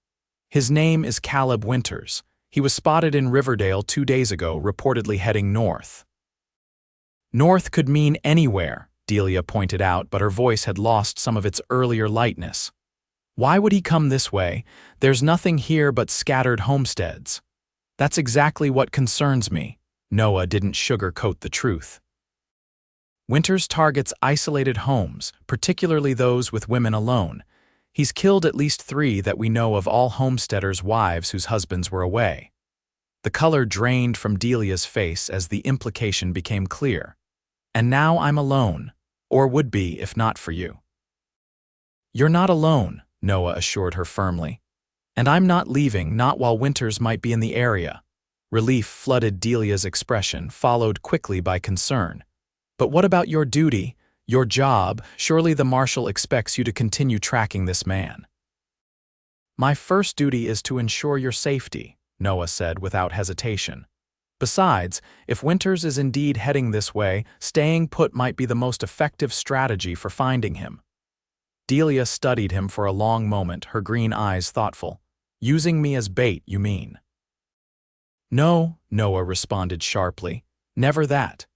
"His name is Caleb Winters. He was spotted in Riverdale 2 days ago, reportedly heading north." "North could mean anywhere," Delia pointed out, but her voice had lost some of its earlier lightness. "Why would he come this way? There's nothing here but scattered homesteads." "That's exactly what concerns me." Noah didn't sugarcoat the truth. Winters targets isolated homes, particularly those with women alone. He's killed at least 3 that we know of, all homesteaders' wives whose husbands were away. The color drained from Delia's face as the implication became clear. And now I'm alone, or would be if not for you. You're not alone, Noah assured her firmly. And I'm not leaving, not while Winters might be in the area. Relief flooded Delia's expression, followed quickly by concern. But what about your duty, your job? Surely the marshal expects you to continue tracking this man. My first duty is to ensure your safety, Noah said without hesitation. Besides, if Winters is indeed heading this way, staying put might be the most effective strategy for finding him. Delia studied him for a long moment, her green eyes thoughtful. Using me as bait, you mean? No, Noah responded sharply. Never that.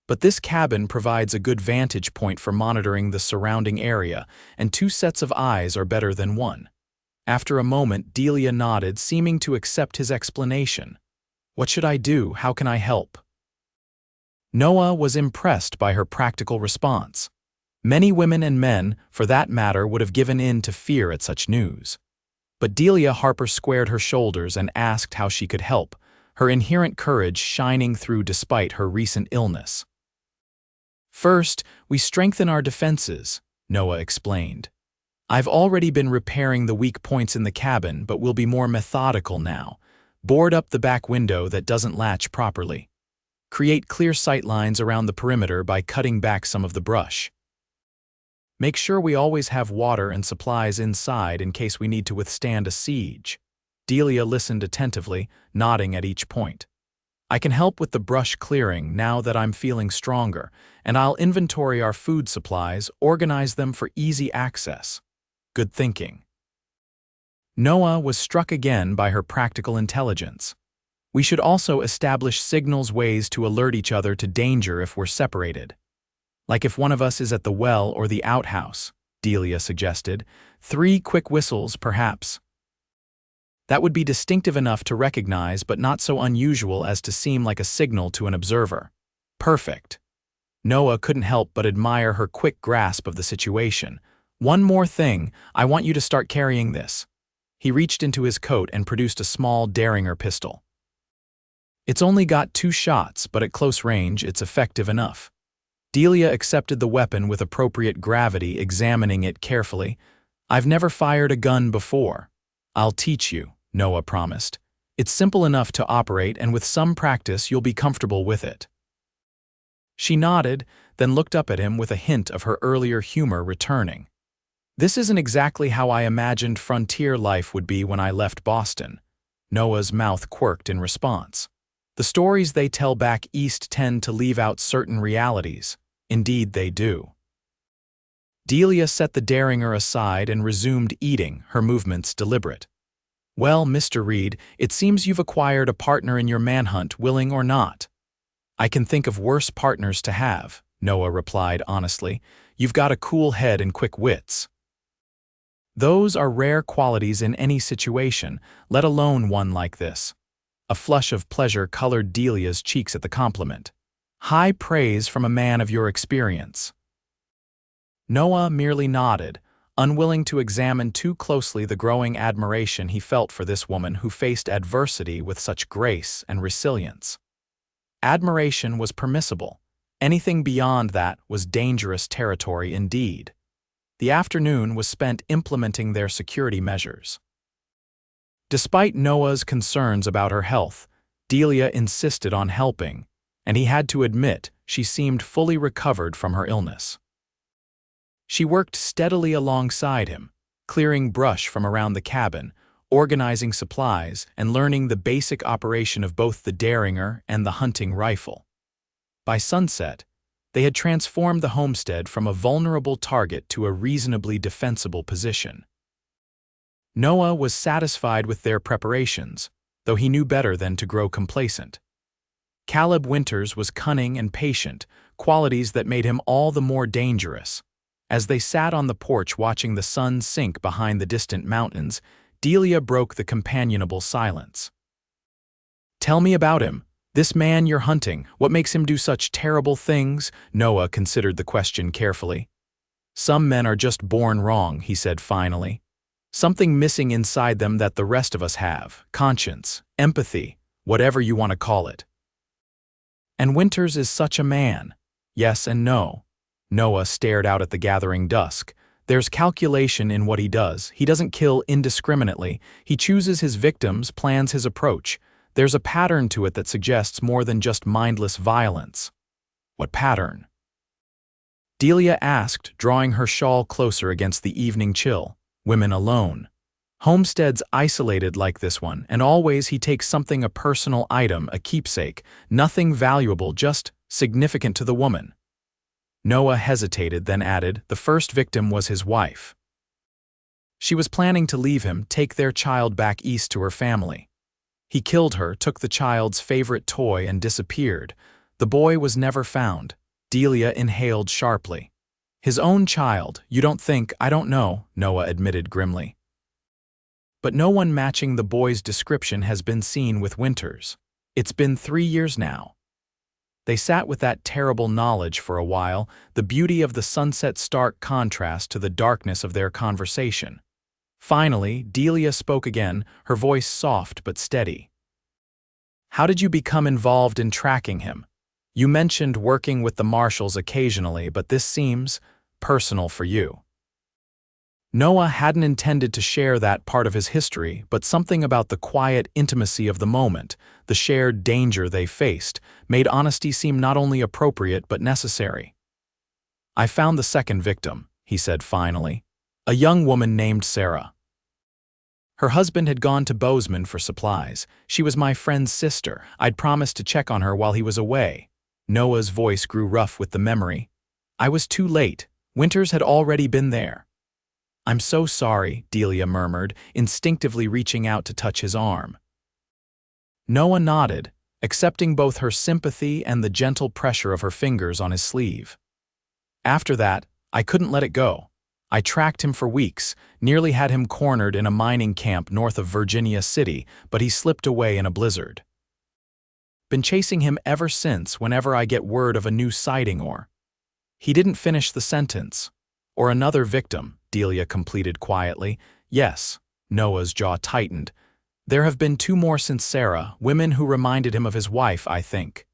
But this cabin provides a good vantage point for monitoring the surrounding area, and 2 sets of eyes are better than 1. After a moment, Delia nodded, seeming to accept his explanation. What should I do? How can I help? Noah was impressed by her practical response. Many women and men, for that matter, would have given in to fear at such news. But Delia Harper squared her shoulders and asked how she could help, her inherent courage shining through despite her recent illness. First, we strengthen our defenses, Noah explained. I've already been repairing the weak points in the cabin, but we'll be more methodical now. Board up the back window that doesn't latch properly. Create clear sight lines around the perimeter by cutting back some of the brush. Make sure we always have water and supplies inside in case we need to withstand a siege. Delia listened attentively, nodding at each point. I can help with the brush clearing now that I'm feeling stronger, and I'll inventory our food supplies, organize them for easy access. Good thinking. Noah was struck again by her practical intelligence. We should also establish signals, ways to alert each other to danger if we're separated. Like if one of us is at the well or the outhouse, Delia suggested. 3 quick whistles, perhaps. That would be distinctive enough to recognize, but not so unusual as to seem like a signal to an observer. Perfect. Noah couldn't help but admire her quick grasp of the situation. One more thing, I want you to start carrying this. He reached into his coat and produced a small Derringer pistol. It's only got 2 shots, but at close range it's effective enough. Delia accepted the weapon with appropriate gravity, examining it carefully. I've never fired a gun before. I'll teach you, Noah promised. It's simple enough to operate, and with some practice you'll be comfortable with it. She nodded, then looked up at him with a hint of her earlier humor returning. This isn't exactly how I imagined frontier life would be when I left Boston. Noah's mouth quirked in response. The stories they tell back east tend to leave out certain realities. Indeed, they do. Delia set the Derringer aside and resumed eating, her movements deliberate. Well, Mr. Reed, it seems you've acquired a partner in your manhunt, willing or not. I can think of worse partners to have, Noah replied honestly. You've got a cool head and quick wits. Those are rare qualities in any situation, let alone one like this. A flush of pleasure colored Delia's cheeks at the compliment. High praise from a man of your experience. Noah merely nodded, unwilling to examine too closely the growing admiration he felt for this woman who faced adversity with such grace and resilience. Admiration was permissible. Anything beyond that was dangerous territory indeed. The afternoon was spent implementing their security measures. Despite Noah's concerns about her health, Delia insisted on helping, and he had to admit she seemed fully recovered from her illness. She worked steadily alongside him, clearing brush from around the cabin, organizing supplies, and learning the basic operation of both the Derringer and the hunting rifle. By sunset, they had transformed the homestead from a vulnerable target to a reasonably defensible position. Noah was satisfied with their preparations, though he knew better than to grow complacent. Caleb Winters was cunning and patient, qualities that made him all the more dangerous. As they sat on the porch watching the sun sink behind the distant mountains, Delia broke the companionable silence. Tell me about him, "This man you're hunting, what makes him do such terrible things?" Noah considered the question carefully. "Some men are just born wrong," he said finally. "Something missing inside them that the rest of us have. Conscience, empathy, whatever you want to call it." "And Winters is such a man." "Yes and no." Noah stared out at the gathering dusk. "There's calculation in what he does. He doesn't kill indiscriminately. He chooses his victims, plans his approach. There's a pattern to it that suggests more than just mindless violence." "What pattern?" Delia asked, drawing her shawl closer against the evening chill. "Women alone. Homestead's isolated like this one, and always he takes something, a personal item, a keepsake, nothing valuable, just significant to the woman." Noah hesitated, then added, "The first victim was his wife. She was planning to leave him, take their child back east to her family. He killed her, took the child's favorite toy, and disappeared. The boy was never found." Delia inhaled sharply. "His own child, you don't think?" "I don't know," Noah admitted grimly. "But no one matching the boy's description has been seen with Winters. It's been 3 years now." They sat with that terrible knowledge for a while, the beauty of the sunset's stark contrast to the darkness of their conversation. Finally, Delia spoke again, her voice soft but steady. "How did you become involved in tracking him? You mentioned working with the marshals occasionally, but this seems personal for you." Noah hadn't intended to share that part of his history, but something about the quiet intimacy of the moment, the shared danger they faced, made honesty seem not only appropriate but necessary. "I found the second victim," he said finally. "A young woman named Sarah. Her husband had gone to Bozeman for supplies. She was my friend's sister. I'd promised to check on her while he was away." Noah's voice grew rough with the memory. "I was too late. Winters had already been there." "I'm so sorry," Delia murmured, instinctively reaching out to touch his arm. Noah nodded, accepting both her sympathy and the gentle pressure of her fingers on his sleeve. "After that, I couldn't let it go. I tracked him for weeks, nearly had him cornered in a mining camp north of Virginia City, but he slipped away in a blizzard. Been chasing him ever since whenever I get word of a new sighting or—" He didn't finish the sentence. "Or another victim," Delia completed quietly. "Yes." Noah's jaw tightened. "There have been 2 more since Sarah, women who reminded him of his wife, I think.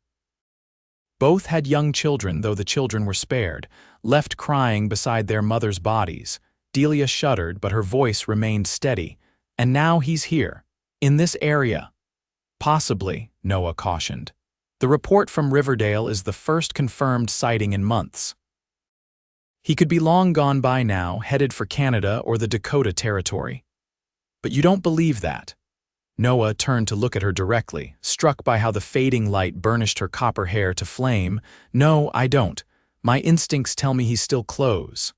Both had young children, though the children were spared, left crying beside their mothers' bodies." Delia shuddered, but her voice remained steady. "And now he's here. In this area." "Possibly," Noah cautioned. "The report from Riverdale is the first confirmed sighting in months. He could be long gone by now, headed for Canada or the Dakota Territory." "But you don't believe that?" Noah turned to look at her directly, struck by how the fading light burnished her copper hair to flame. "No, I don't. My instincts tell me he's still close.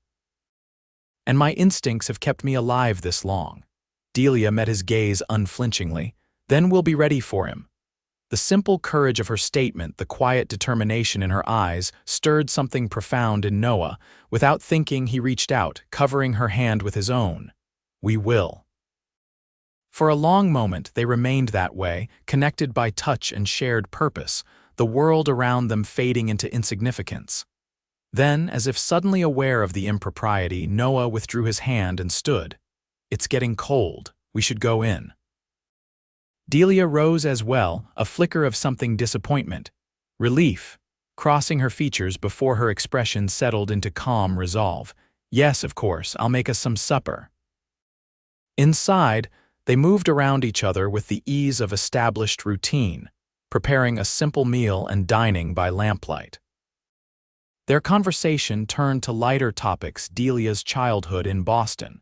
And my instincts have kept me alive this long." Delia met his gaze unflinchingly. "Then we'll be ready for him." The simple courage of her statement, the quiet determination in her eyes, stirred something profound in Noah. Without thinking, he reached out, covering her hand with his own. "We will." For a long moment, they remained that way, connected by touch and shared purpose, the world around them fading into insignificance. Then, as if suddenly aware of the impropriety, Noah withdrew his hand and stood. "It's getting cold. We should go in." Delia rose as well, a flicker of something disappointment, relief, crossing her features before her expression settled into calm resolve. "Yes, of course, I'll make us some supper." Inside, they moved around each other with the ease of established routine, preparing a simple meal and dining by lamplight. Their conversation turned to lighter topics: Delia's childhood in Boston,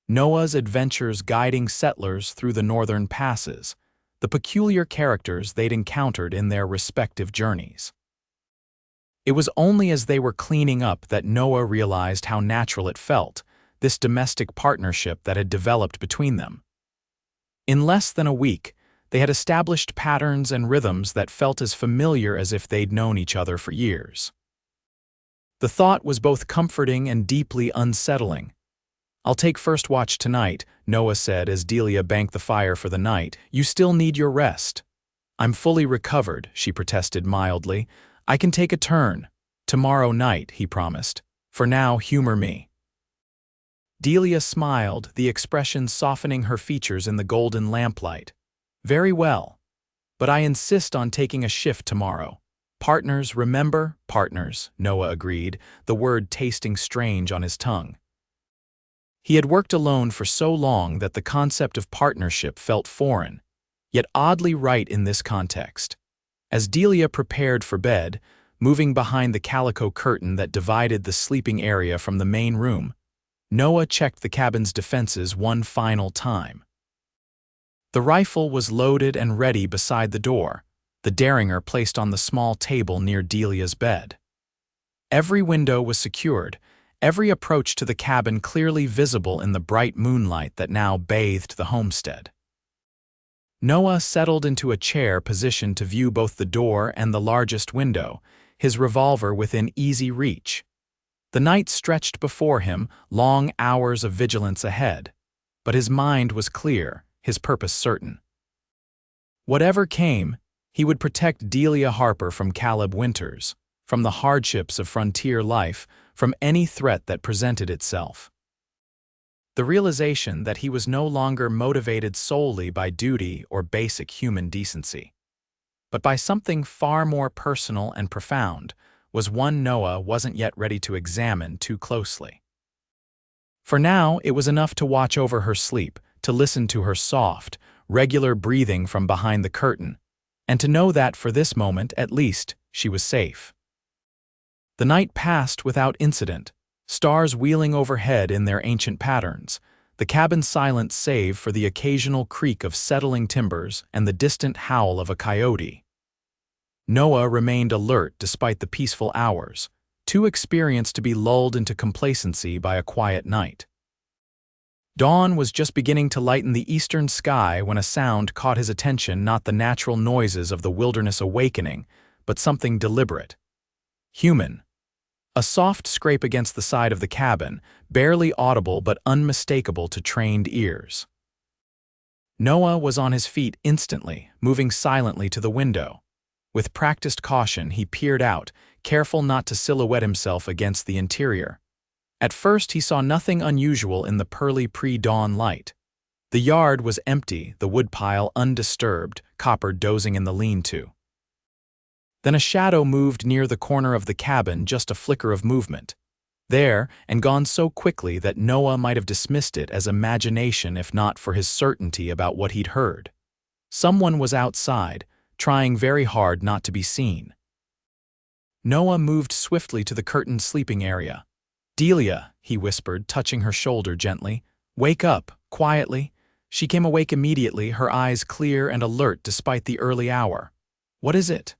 Noah's adventures guiding settlers through the northern passes, the peculiar characters they'd encountered in their respective journeys. It was only as they were cleaning up that Noah realized how natural it felt, this domestic partnership that had developed between them. In less than a week, they had established patterns and rhythms that felt as familiar as if they'd known each other for years. The thought was both comforting and deeply unsettling. "I'll take first watch tonight," Noah said as Delia banked the fire for the night. "You still need your rest." "I'm fully recovered," she protested mildly. "I can take a turn. Tomorrow night," he promised. "For now, humor me." Delia smiled, the expression softening her features in the golden lamplight. "Very well. But I insist on taking a shift tomorrow." "Partners, remember?" "Partners," Noah agreed, the word tasting strange on his tongue. He had worked alone for so long that the concept of partnership felt foreign, yet oddly right in this context. As Delia prepared for bed, moving behind the calico curtain that divided the sleeping area from the main room, Noah checked the cabin's defenses one final time. The rifle was loaded and ready beside the door, the derringer placed on the small table near Delia's bed. Every window was secured, every approach to the cabin clearly visible in the bright moonlight that now bathed the homestead. Noah settled into a chair positioned to view both the door and the largest window, his revolver within easy reach. The night stretched before him, long hours of vigilance ahead, but his mind was clear, his purpose certain. Whatever came, he would protect Delia Harper from Caleb Winters, from the hardships of frontier life, from any threat that presented itself. The realization that he was no longer motivated solely by duty or basic human decency, but by something far more personal and profound, was one Noah wasn't yet ready to examine too closely. For now, it was enough to watch over her sleep, to listen to her soft, regular breathing from behind the curtain, and to know that for this moment, at least, she was safe. The night passed without incident, stars wheeling overhead in their ancient patterns, the cabin silent save for the occasional creak of settling timbers and the distant howl of a coyote. Noah remained alert despite the peaceful hours, too experienced to be lulled into complacency by a quiet night. Dawn was just beginning to lighten the eastern sky when a sound caught his attention, not the natural noises of the wilderness awakening, but something deliberate. Human. A soft scrape against the side of the cabin, barely audible but unmistakable to trained ears. Noah was on his feet instantly, moving silently to the window. With practiced caution, he peered out, careful not to silhouette himself against the interior. At first, he saw nothing unusual in the pearly pre-dawn light. The yard was empty, the woodpile undisturbed, Copper dozing in the lean-to. Then a shadow moved near the corner of the cabin, just a flicker of movement. There, and gone so quickly that Noah might have dismissed it as imagination if not for his certainty about what he'd heard. Someone was outside, trying very hard not to be seen. Noah moved swiftly to the curtained sleeping area. "Delia," he whispered, touching her shoulder gently. "Wake up," quietly. She came awake immediately, her eyes clear and alert despite the early hour. "What is it?"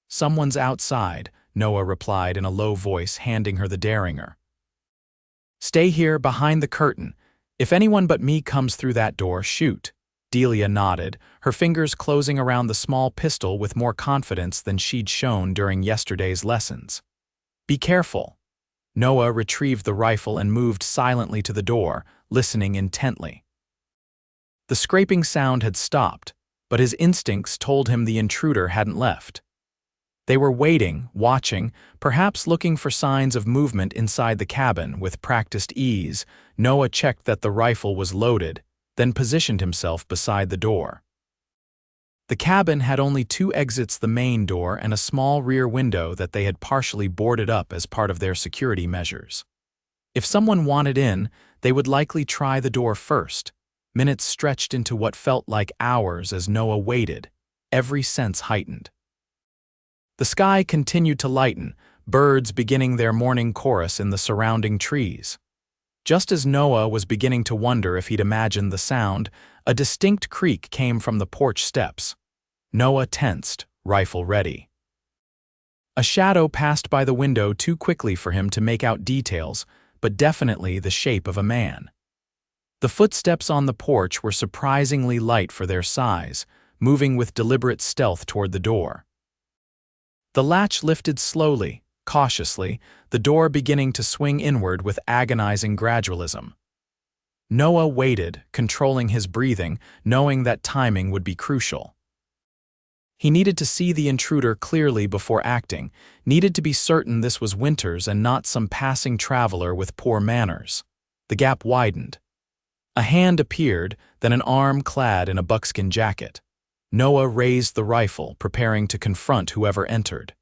"Someone's outside," Noah replied in a low voice, handing her the derringer. "Stay here, behind the curtain. If anyone but me comes through that door, shoot." Delia nodded, her fingers closing around the small pistol with more confidence than she'd shown during yesterday's lessons. "Be careful." Noah retrieved the rifle and moved silently to the door, listening intently. The scraping sound had stopped, but his instincts told him the intruder hadn't left. They were waiting, watching, perhaps looking for signs of movement inside the cabin. With practiced ease, Noah checked that the rifle was loaded, then positioned himself beside the door. The cabin had only two exits, the main door and a small rear window that they had partially boarded up as part of their security measures. If someone wanted in, they would likely try the door first. Minutes stretched into what felt like hours as Noah waited, every sense heightened. The sky continued to lighten, birds beginning their morning chorus in the surrounding trees. Just as Noah was beginning to wonder if he'd imagined the sound, a distinct creak came from the porch steps. Noah tensed, rifle ready. A shadow passed by the window too quickly for him to make out details, but definitely the shape of a man. The footsteps on the porch were surprisingly light for their size, moving with deliberate stealth toward the door. The latch lifted slowly, cautiously, the door beginning to swing inward with agonizing gradualism. Noah waited, controlling his breathing, knowing that timing would be crucial. He needed to see the intruder clearly before acting, needed to be certain this was Winters and not some passing traveler with poor manners. The gap widened. A hand appeared, then an arm clad in a buckskin jacket. Noah raised the rifle, preparing to confront whoever entered.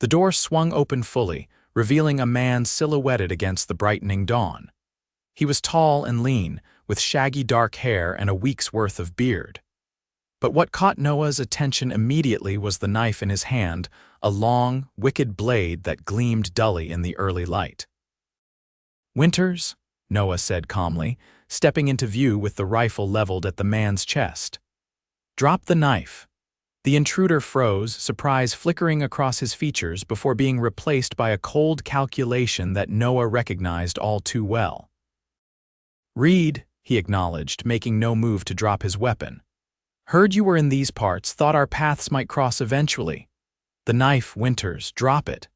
The door swung open fully, revealing a man silhouetted against the brightening dawn. He was tall and lean, with shaggy dark hair and a week's worth of beard. But what caught Noah's attention immediately was the knife in his hand, a long, wicked blade that gleamed dully in the early light. "Winters?" Noah said calmly, stepping into view with the rifle leveled at the man's chest. "Drop the knife." The intruder froze, surprise flickering across his features before being replaced by a cold calculation that Noah recognized all too well. "Reed," he acknowledged, making no move to drop his weapon. "Heard you were in these parts, thought our paths might cross eventually." "The knife, Winters, drop it."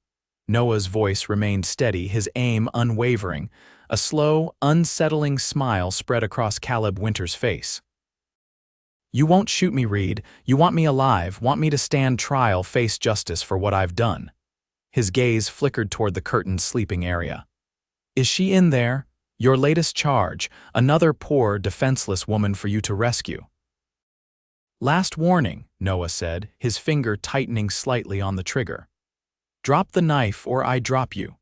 Noah's voice remained steady, his aim unwavering. A slow, unsettling smile spread across Caleb Winters' face. "You won't shoot me, Reed. You want me alive, want me to stand trial, face justice for what I've done." His gaze flickered toward the curtained sleeping area. "Is she in there? Your latest charge, another poor, defenseless woman for you to rescue." "Last warning," Noah said, his finger tightening slightly on the trigger. "Drop the knife or I drop you."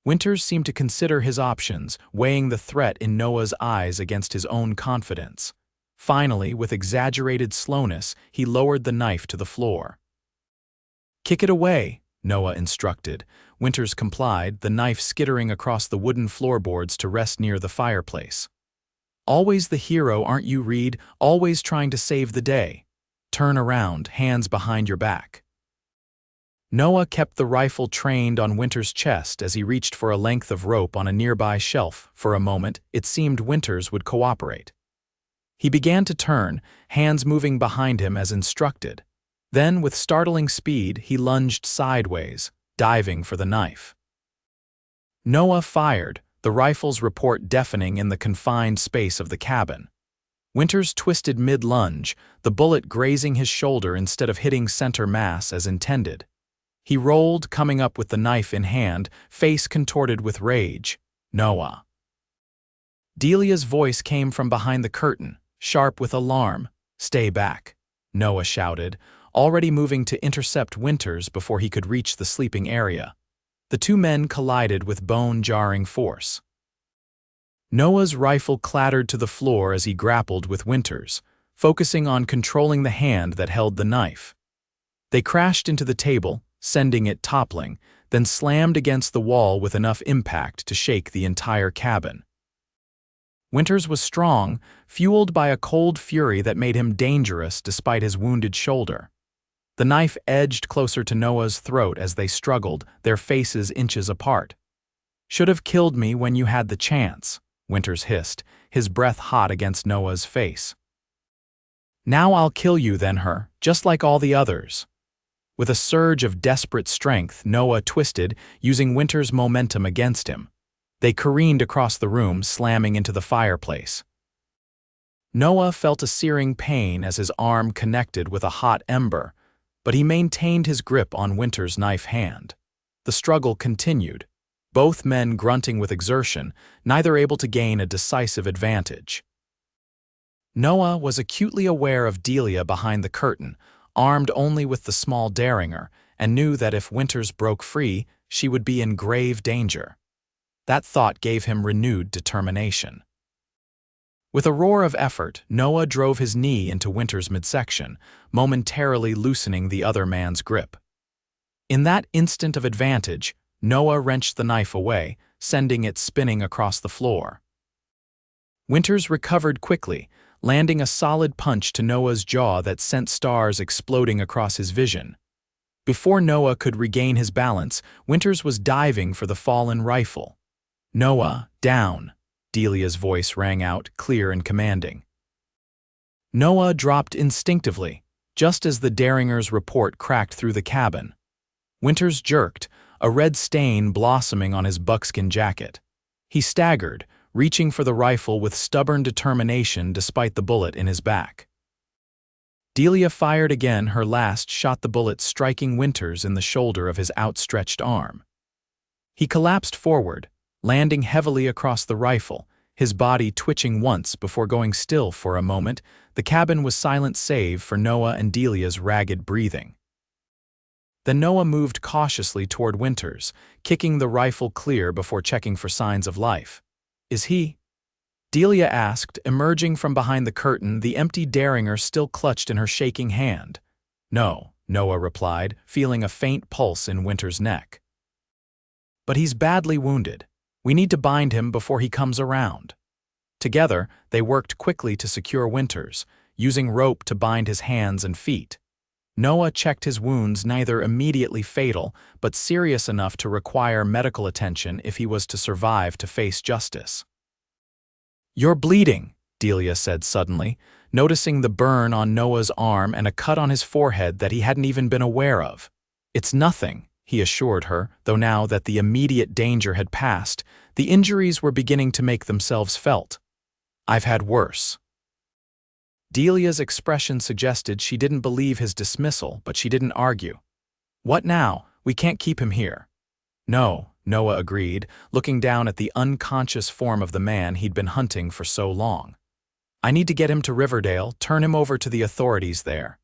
Winters seemed to consider his options, weighing the threat in Noah's eyes against his own confidence. Finally, with exaggerated slowness, he lowered the knife to the floor. "Kick it away," Noah instructed. Winters complied, the knife skittering across the wooden floorboards to rest near the fireplace. "Always the hero, aren't you, Reed? Always trying to save the day. Turn around, hands behind your back." Noah kept the rifle trained on Winters' chest as he reached for a length of rope on a nearby shelf. For a moment, it seemed Winters would cooperate. He began to turn, hands moving behind him as instructed. Then, with startling speed, he lunged sideways, diving for the knife. Noah fired, the rifle's report deafening in the confined space of the cabin. Winters twisted mid-lunge, the bullet grazing his shoulder instead of hitting center mass as intended. He rolled, coming up with the knife in hand, face contorted with rage. "Noah." Delia's voice came from behind the curtain, sharp with alarm. "Stay back," Noah shouted, already moving to intercept Winters before he could reach the sleeping area. The two men collided with bone-jarring force. Noah's rifle clattered to the floor as he grappled with Winters, focusing on controlling the hand that held the knife. They crashed into the table, sending it toppling, then slammed against the wall with enough impact to shake the entire cabin. Winters was strong, fueled by a cold fury that made him dangerous despite his wounded shoulder. The knife edged closer to Noah's throat as they struggled, their faces inches apart. "Should have killed me when you had the chance," Winters hissed, his breath hot against Noah's face. "Now I'll kill you then, her, just like all the others." With a surge of desperate strength, Noah twisted, using Winters' momentum against him. They careened across the room, slamming into the fireplace. Noah felt a searing pain as his arm connected with a hot ember, but he maintained his grip on Winters' knife hand. The struggle continued, both men grunting with exertion, neither able to gain a decisive advantage. Noah was acutely aware of Delia behind the curtain, armed only with the small derringer, and knew that if Winters broke free, she would be in grave danger. That thought gave him renewed determination. With a roar of effort, Noah drove his knee into Winters' midsection, momentarily loosening the other man's grip. In that instant of advantage, Noah wrenched the knife away, sending it spinning across the floor. Winters recovered quickly, landing a solid punch to Noah's jaw that sent stars exploding across his vision. Before Noah could regain his balance, Winters was diving for the fallen rifle. "Noah, down," Delia's voice rang out, clear and commanding. Noah dropped instinctively, just as the derringer's report cracked through the cabin. Winters jerked, a red stain blossoming on his buckskin jacket. He staggered, reaching for the rifle with stubborn determination despite the bullet in his back. Delia fired again. Her last shot, the bullet striking Winters in the shoulder of his outstretched arm. He collapsed forward, landing heavily across the rifle, his body twitching once before going still for a moment. The cabin was silent save for Noah and Delia's ragged breathing. Then Noah moved cautiously toward Winters, kicking the rifle clear before checking for signs of life. "Is he?" Delia asked, emerging from behind the curtain, the empty derringer still clutched in her shaking hand. "No," Noah replied, feeling a faint pulse in Winters' neck. "But he's badly wounded. We need to bind him before he comes around." Together, they worked quickly to secure Winters, using rope to bind his hands and feet. Noah checked his wounds, neither immediately fatal, but serious enough to require medical attention if he was to survive to face justice. "You're bleeding," Delia said suddenly, noticing the burn on Noah's arm and a cut on his forehead that he hadn't even been aware of. "It's nothing," he assured her, though now that the immediate danger had passed, the injuries were beginning to make themselves felt. "I've had worse." Delia's expression suggested she didn't believe his dismissal, but she didn't argue. "What now? We can't keep him here." "No," Noah agreed, looking down at the unconscious form of the man he'd been hunting for so long. "I need to get him to Riverdale, turn him over to the authorities there.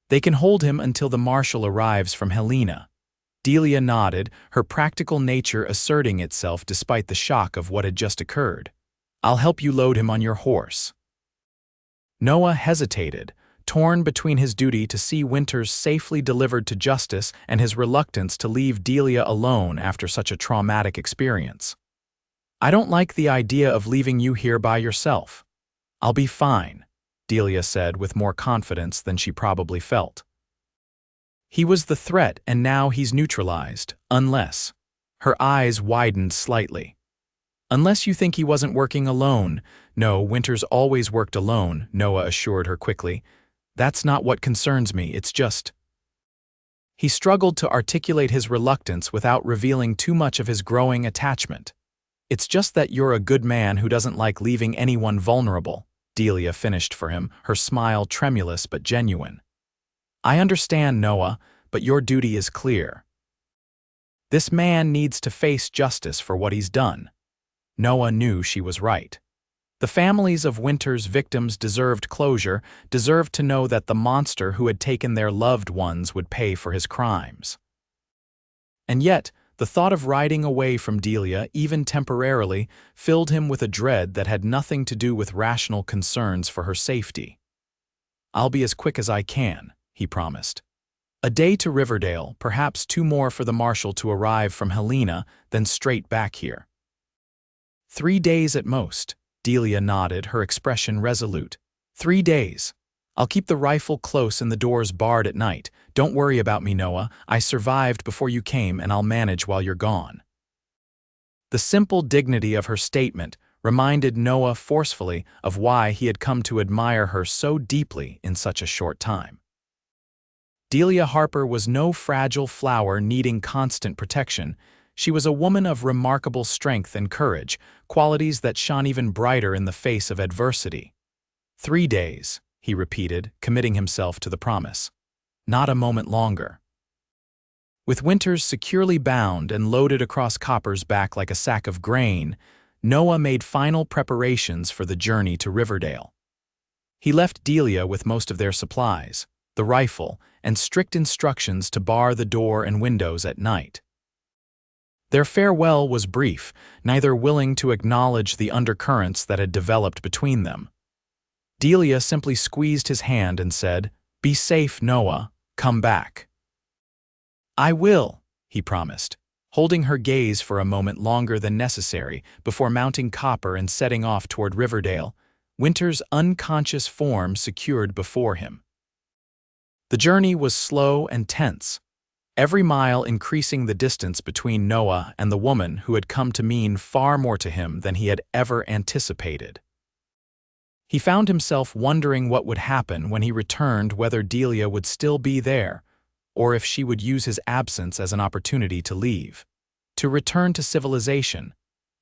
They can hold him until the marshal arrives from Helena." Delia nodded, her practical nature asserting itself despite the shock of what had just occurred. "I'll help you load him on your horse." Noah hesitated, torn between his duty to see Winters safely delivered to justice and his reluctance to leave Delia alone after such a traumatic experience. "I don't like the idea of leaving you here by yourself." "I'll be fine," Delia said with more confidence than she probably felt. He was the threat, and now he's neutralized, unless... Her eyes widened slightly. "Unless you think he wasn't working alone." "No, Winters always worked alone," Noah assured her quickly. "That's not what concerns me, it's just..." He struggled to articulate his reluctance without revealing too much of his growing attachment. "It's just that you're a good man who doesn't like leaving anyone vulnerable," Delia finished for him, her smile tremulous but genuine. "I understand, Noah, but your duty is clear. This man needs to face justice for what he's done." Noah knew she was right. The families of Winters' victims deserved closure, deserved to know that the monster who had taken their loved ones would pay for his crimes. And yet, the thought of riding away from Delia, even temporarily, filled him with a dread that had nothing to do with rational concerns for her safety. "I'll be as quick as I can," he promised. "A day to Riverdale, perhaps 2 more for the marshal to arrive from Helena, then straight back here." 3 days at most, Delia nodded, her expression resolute. 3 days. I'll keep the rifle close and the doors barred at night. Don't worry about me, Noah. I survived before you came and I'll manage while you're gone." The simple dignity of her statement reminded Noah forcefully of why he had come to admire her so deeply in such a short time. Delia Harper was no fragile flower needing constant protection. She was a woman of remarkable strength and courage, qualities that shone even brighter in the face of adversity. 3 days, he repeated, committing himself to the promise. Not a moment longer. With Winters securely bound and loaded across Copper's back like a sack of grain, Noah made final preparations for the journey to Riverdale. He left Delia with most of their supplies, the rifle, and strict instructions to bar the door and windows at night. Their farewell was brief, neither willing to acknowledge the undercurrents that had developed between them. Delia simply squeezed his hand and said, "Be safe, Noah. Come back." "I will," he promised, holding her gaze for a moment longer than necessary before mounting Copper and setting off toward Riverdale, Winter's unconscious form secured before him. The journey was slow and tense, every mile increasing the distance between Noah and the woman who had come to mean far more to him than he had ever anticipated. He found himself wondering what would happen when he returned, whether Delia would still be there, or if she would use his absence as an opportunity to leave, to return to civilization,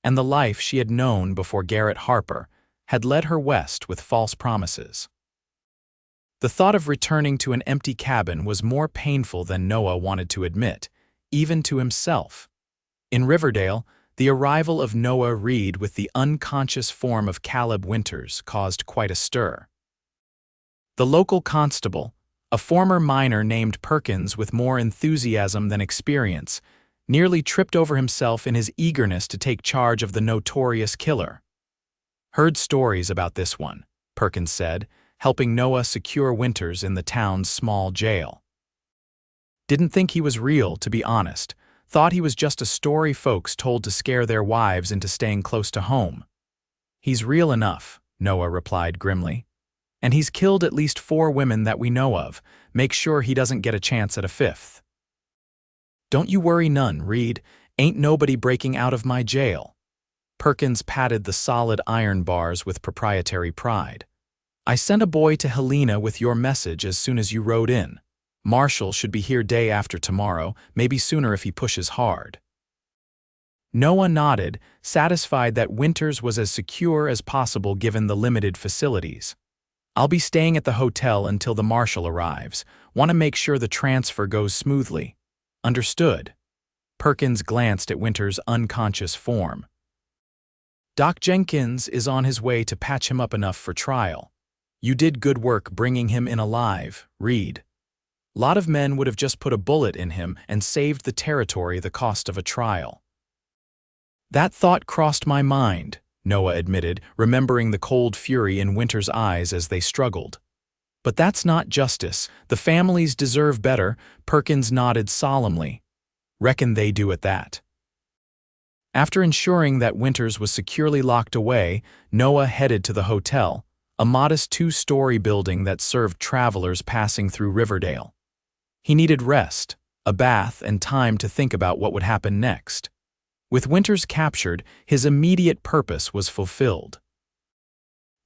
and the life she had known before Garrett Harper had led her west with false promises. The thought of returning to an empty cabin was more painful than Noah wanted to admit, even to himself. In Riverdale, the arrival of Noah Reed with the unconscious form of Caleb Winters caused quite a stir. The local constable, a former miner named Perkins with more enthusiasm than experience, nearly tripped over himself in his eagerness to take charge of the notorious killer. "Heard stories about this one," Perkins said, helping Noah secure Winters in the town's small jail. "Didn't think he was real, to be honest. Thought he was just a story folks told to scare their wives into staying close to home." "He's real enough," Noah replied grimly. "And he's killed at least 4 women that we know of. Make sure he doesn't get a chance at a 5th. "Don't you worry none, Reed. Ain't nobody breaking out of my jail." Perkins patted the solid iron bars with proprietary pride. "I sent a boy to Helena with your message as soon as you rode in. Marshall should be here day after tomorrow, maybe sooner if he pushes hard." Noah nodded, satisfied that Winters was as secure as possible given the limited facilities. "I'll be staying at the hotel until the marshal arrives. Want to make sure the transfer goes smoothly." "Understood." Perkins glanced at Winters' unconscious form. "Doc Jenkins is on his way to patch him up enough for trial. You did good work bringing him in alive, Reed. Lot of men would have just put a bullet in him and saved the territory the cost of a trial." "That thought crossed my mind," Noah admitted, remembering the cold fury in Winters' eyes as they struggled. "But that's not justice. The families deserve better." Perkins nodded solemnly. "Reckon they do at that." After ensuring that Winters was securely locked away, Noah headed to the hotel, a modest 2-story building that served travelers passing through Riverdale. He needed rest, a bath, and time to think about what would happen next. With Winters captured, his immediate purpose was fulfilled.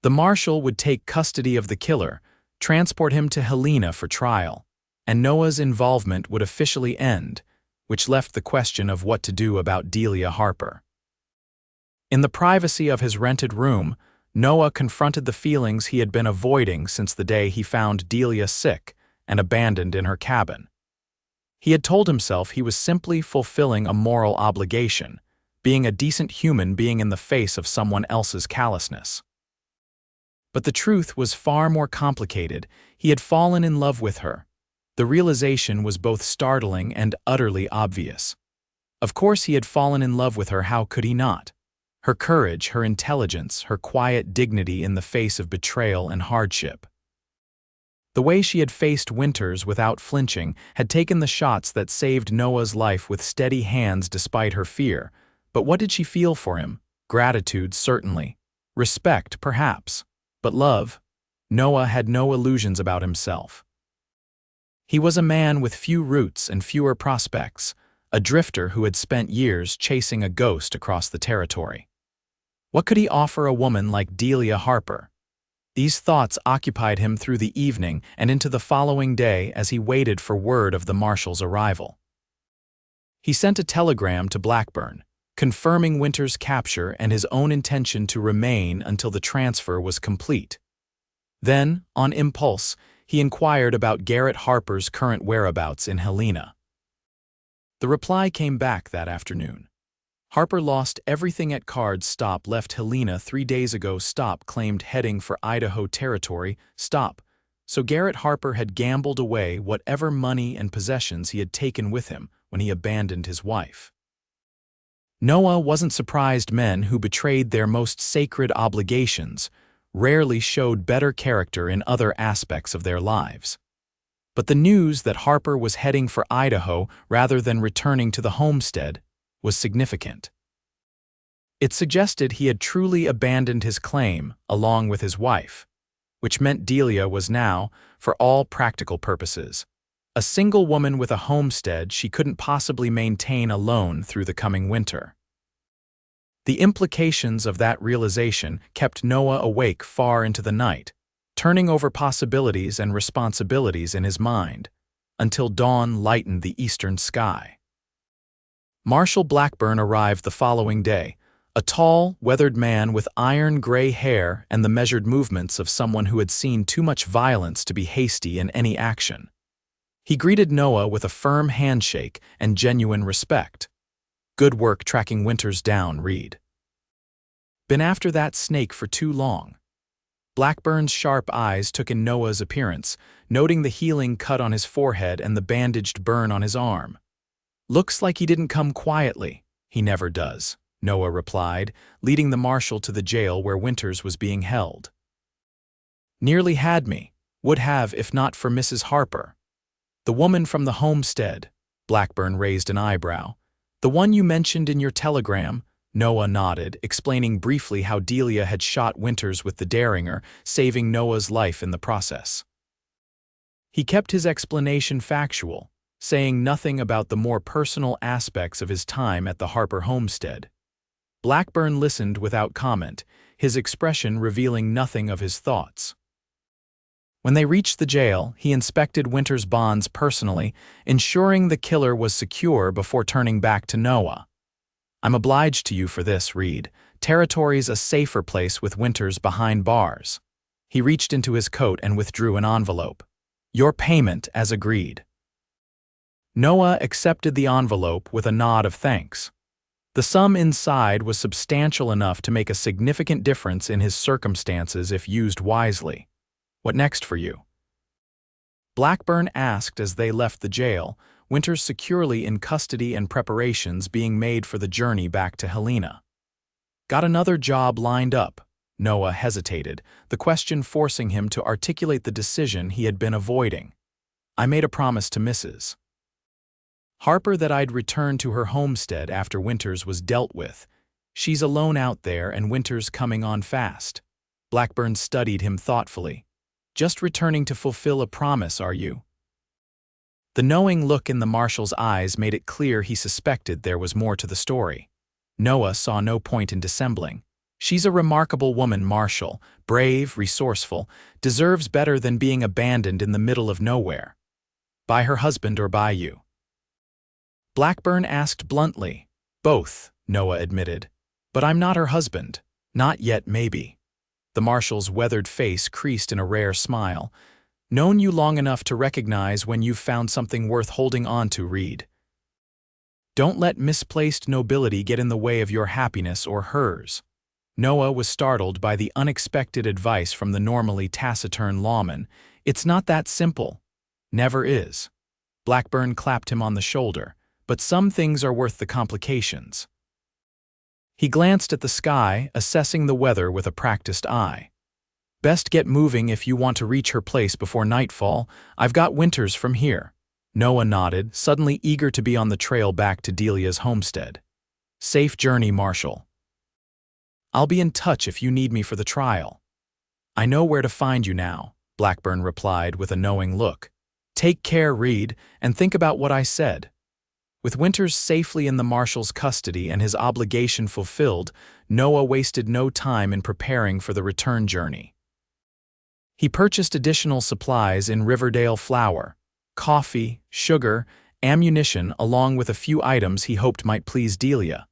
The marshal would take custody of the killer, transport him to Helena for trial, and Noah's involvement would officially end, which left the question of what to do about Delia Harper. In the privacy of his rented room, Noah confronted the feelings he had been avoiding since the day he found Delia sick and abandoned in her cabin. He had told himself he was simply fulfilling a moral obligation, being a decent human being in the face of someone else's callousness. But the truth was far more complicated. He had fallen in love with her. The realization was both startling and utterly obvious. Of course he had fallen in love with her, how could he not? Her courage, her intelligence, her quiet dignity in the face of betrayal and hardship. The way she had faced Winters without flinching, had taken the shots that saved Noah's life with steady hands despite her fear. But what did she feel for him? Gratitude, certainly. Respect, perhaps. But love? Noah had no illusions about himself. He was a man with few roots and fewer prospects, a drifter who had spent years chasing a ghost across the territory. What could he offer a woman like Delia Harper? These thoughts occupied him through the evening and into the following day as he waited for word of the marshal's arrival. He sent a telegram to Blackburn, confirming Winters' capture and his own intention to remain until the transfer was complete. Then, on impulse, he inquired about Garrett Harper's current whereabouts in Helena. The reply came back that afternoon. Harper lost everything at Card's stop, left Helena 3 days ago. Stop claimed heading for Idaho territory. Stop. So Garrett Harper had gambled away whatever money and possessions he had taken with him when he abandoned his wife. Noah wasn't surprised. Men who betrayed their most sacred obligations rarely showed better character in other aspects of their lives. But the news that Harper was heading for Idaho rather than returning to the homestead was significant. It suggested he had truly abandoned his claim along with his wife, which meant Delia was now, for all practical purposes, a single woman with a homestead she couldn't possibly maintain alone through the coming winter. The implications of that realization kept Noah awake far into the night, turning over possibilities and responsibilities in his mind, until dawn lightened the eastern sky. Marshal Blackburn arrived the following day, A tall, weathered man with iron-gray hair and the measured movements of someone who had seen too much violence to be hasty in any action. He greeted Noah with a firm handshake and genuine respect. "Good work tracking Winters down, Reed. Been after that snake for too long." Blackburn's sharp eyes took in Noah's appearance, noting the healing cut on his forehead and the bandaged burn on his arm. "Looks like he didn't come quietly." "He never does," Noah replied, leading the marshal to the jail where Winters was being held. "Nearly had me. Would have if not for Mrs. Harper." "The woman from the homestead," Blackburn raised an eyebrow. "The one you mentioned in your telegram?" Noah nodded, explaining briefly how Delia had shot Winters with the Derringer, saving Noah's life in the process. He kept his explanation factual, saying nothing about the more personal aspects of his time at the Harper homestead. Blackburn listened without comment, his expression revealing nothing of his thoughts. When they reached the jail, he inspected Winters' bonds personally, ensuring the killer was secure before turning back to Noah. "I'm obliged to you for this, Reed. Territory's a safer place with Winters behind bars." He reached into his coat and withdrew an envelope. "Your payment as agreed." Noah accepted the envelope with a nod of thanks. The sum inside was substantial enough to make a significant difference in his circumstances if used wisely. "What next for you?" Blackburn asked as they left the jail, Winters securely in custody and preparations being made for the journey back to Helena. "Got another job lined up." Noah hesitated, the question forcing him to articulate the decision he had been avoiding. "I made a promise to Mrs. Harper that I'd return to her homestead after Winters was dealt with. She's alone out there and Winters coming on fast." Blackburn studied him thoughtfully. "Just returning to fulfill a promise, are you?" The knowing look in the marshal's eyes made it clear he suspected there was more to the story. Noah saw no point in dissembling. "She's a remarkable woman, Marshal, brave, resourceful, deserves better than being abandoned in the middle of nowhere. By her husband or by you?" Blackburn asked bluntly. "Both," Noah admitted. "But I'm not her husband. Not yet, maybe." The marshal's weathered face creased in a rare smile. "Known you long enough to recognize when you've found something worth holding on to, Reed. Don't let misplaced nobility get in the way of your happiness or hers." Noah was startled by the unexpected advice from the normally taciturn lawman. "It's not that simple." "Never is." Blackburn clapped him on the shoulder. "But some things are worth the complications." He glanced at the sky, assessing the weather with a practiced eye. "Best get moving if you want to reach her place before nightfall. I've got Winters from here." Noah nodded, suddenly eager to be on the trail back to Delia's homestead. "Safe journey, Marshal. I'll be in touch if you need me for the trial." "I know where to find you now," Blackburn replied with a knowing look. "Take care, Reed, and think about what I said." With Winters safely in the marshal's custody and his obligation fulfilled, Noah wasted no time in preparing for the return journey. He purchased additional supplies in Riverdale: flour, coffee, sugar, ammunition, along with a few items he hoped might please Delia.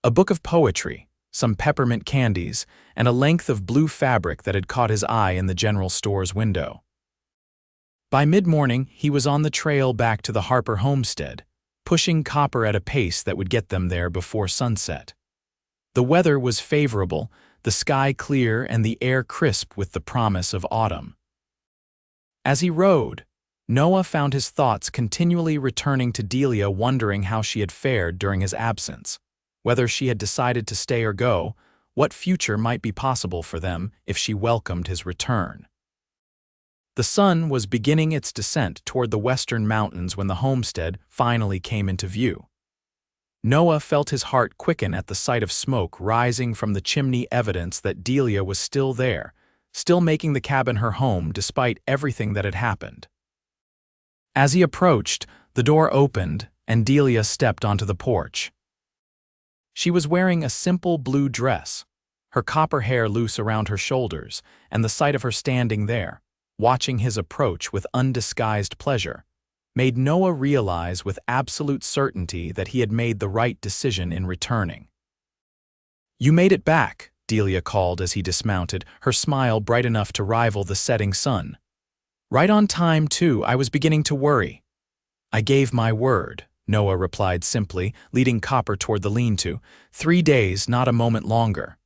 A book of poetry, some peppermint candies, and a length of blue fabric that had caught his eye in the general store's window. By mid-morning, he was on the trail back to the Harper homestead, pushing copper at a pace that would get them there before sunset. The weather was favorable, the sky clear and the air crisp with the promise of autumn. As he rode, Noah found his thoughts continually returning to Delia, wondering how she had fared during his absence, whether she had decided to stay or go, what future might be possible for them if she welcomed his return. The sun was beginning its descent toward the western mountains when the homestead finally came into view. Noah felt his heart quicken at the sight of smoke rising from the chimney, evidence that Delia was still there, still making the cabin her home despite everything that had happened. As he approached, the door opened and Delia stepped onto the porch. She was wearing a simple blue dress, her copper hair loose around her shoulders, and the sight of her standing there, watching his approach with undisguised pleasure, made Noah realize with absolute certainty that he had made the right decision in returning. You made it back, Delia called as he dismounted, her smile bright enough to rival the setting sun. Right on time, too. I was beginning to worry. I gave my word, Noah replied simply, leading Copper toward the lean-to. 3 days, not a moment longer.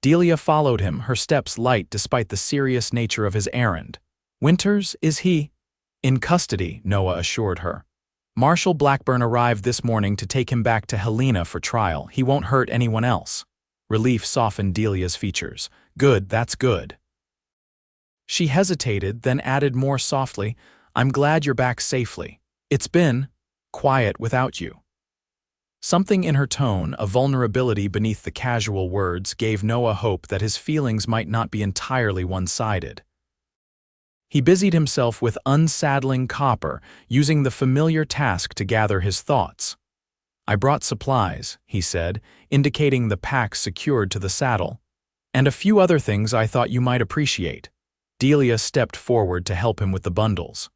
Delia followed him, her steps light despite the serious nature of his errand. Winters, is he? In custody, Noah assured her. Marshal Blackburn arrived this morning to take him back to Helena for trial. He won't hurt anyone else. Relief softened Delia's features. Good, that's good. She hesitated, then added more softly, I'm glad you're back safely. It's been quiet without you. Something in her tone, a vulnerability beneath the casual words, gave Noah hope that his feelings might not be entirely one-sided. He busied himself with unsaddling Copper, using the familiar task to gather his thoughts. I brought supplies, he said, indicating the pack secured to the saddle, and a few other things I thought you might appreciate. Delia stepped forward to help him with the bundles.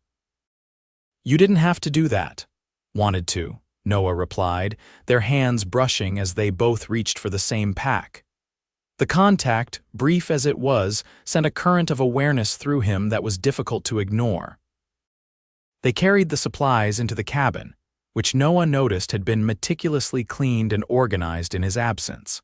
You didn't have to do that. Wanted to, Noah replied, their hands brushing as they both reached for the same pack. The contact, brief as it was, sent a current of awareness through him that was difficult to ignore. They carried the supplies into the cabin, which Noah noticed had been meticulously cleaned and organized in his absence.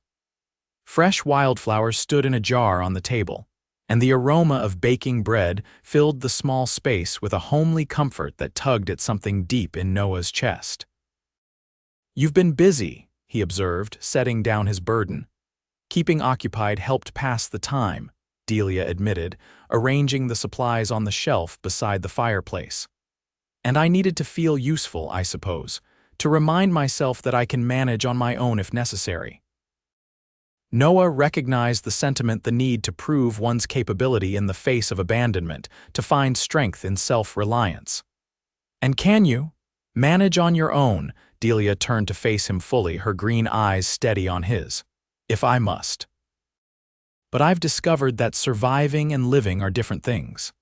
Fresh wildflowers stood in a jar on the table, and the aroma of baking bread filled the small space with a homely comfort that tugged at something deep in Noah's chest. You've been busy, he observed, setting down his burden. Keeping occupied helped pass the time, Delia admitted, arranging the supplies on the shelf beside the fireplace. And I needed to feel useful, I suppose, to remind myself that I can manage on my own if necessary. Noah recognized the sentiment, the need to prove one's capability in the face of abandonment, to find strength in self-reliance. And can you manage on your own? Delia turned to face him fully, her green eyes steady on his. If I must. But I've discovered that surviving and living are different things.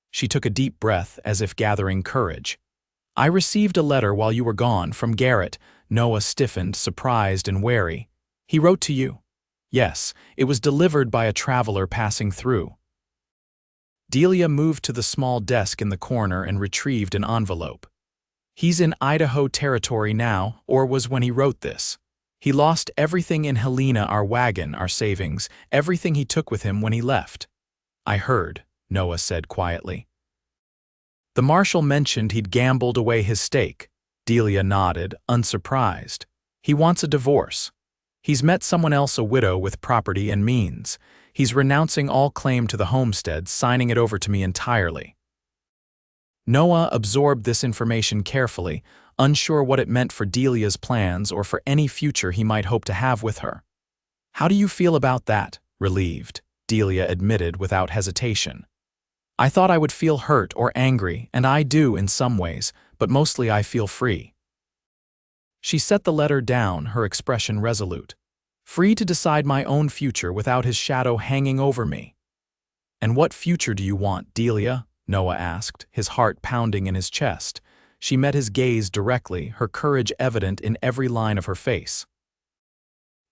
She took a deep breath as if gathering courage. I received a letter while you were gone from Garrett. Noah stiffened, surprised and wary. He wrote to you. Yes, it was delivered by a traveler passing through. Delia moved to the small desk in the corner and retrieved an envelope. He's in Idaho territory now, or was when he wrote this. He lost everything in Helena, our wagon, our savings, everything he took with him when he left. I heard, Noah said quietly. The marshal mentioned he'd gambled away his stake. Delia nodded, unsurprised. He wants a divorce. He's met someone else, a widow with property and means. He's renouncing all claim to the homestead, signing it over to me entirely. Noah absorbed this information carefully, unsure what it meant for Delia's plans or for any future he might hope to have with her. How do you feel about that? Relieved, Delia admitted without hesitation. I thought I would feel hurt or angry, and I do in some ways, but mostly I feel free. She set the letter down, her expression resolute. Free to decide my own future without his shadow hanging over me. And what future do you want, Delia? Noah asked, his heart pounding in his chest. She met his gaze directly, her courage evident in every line of her face.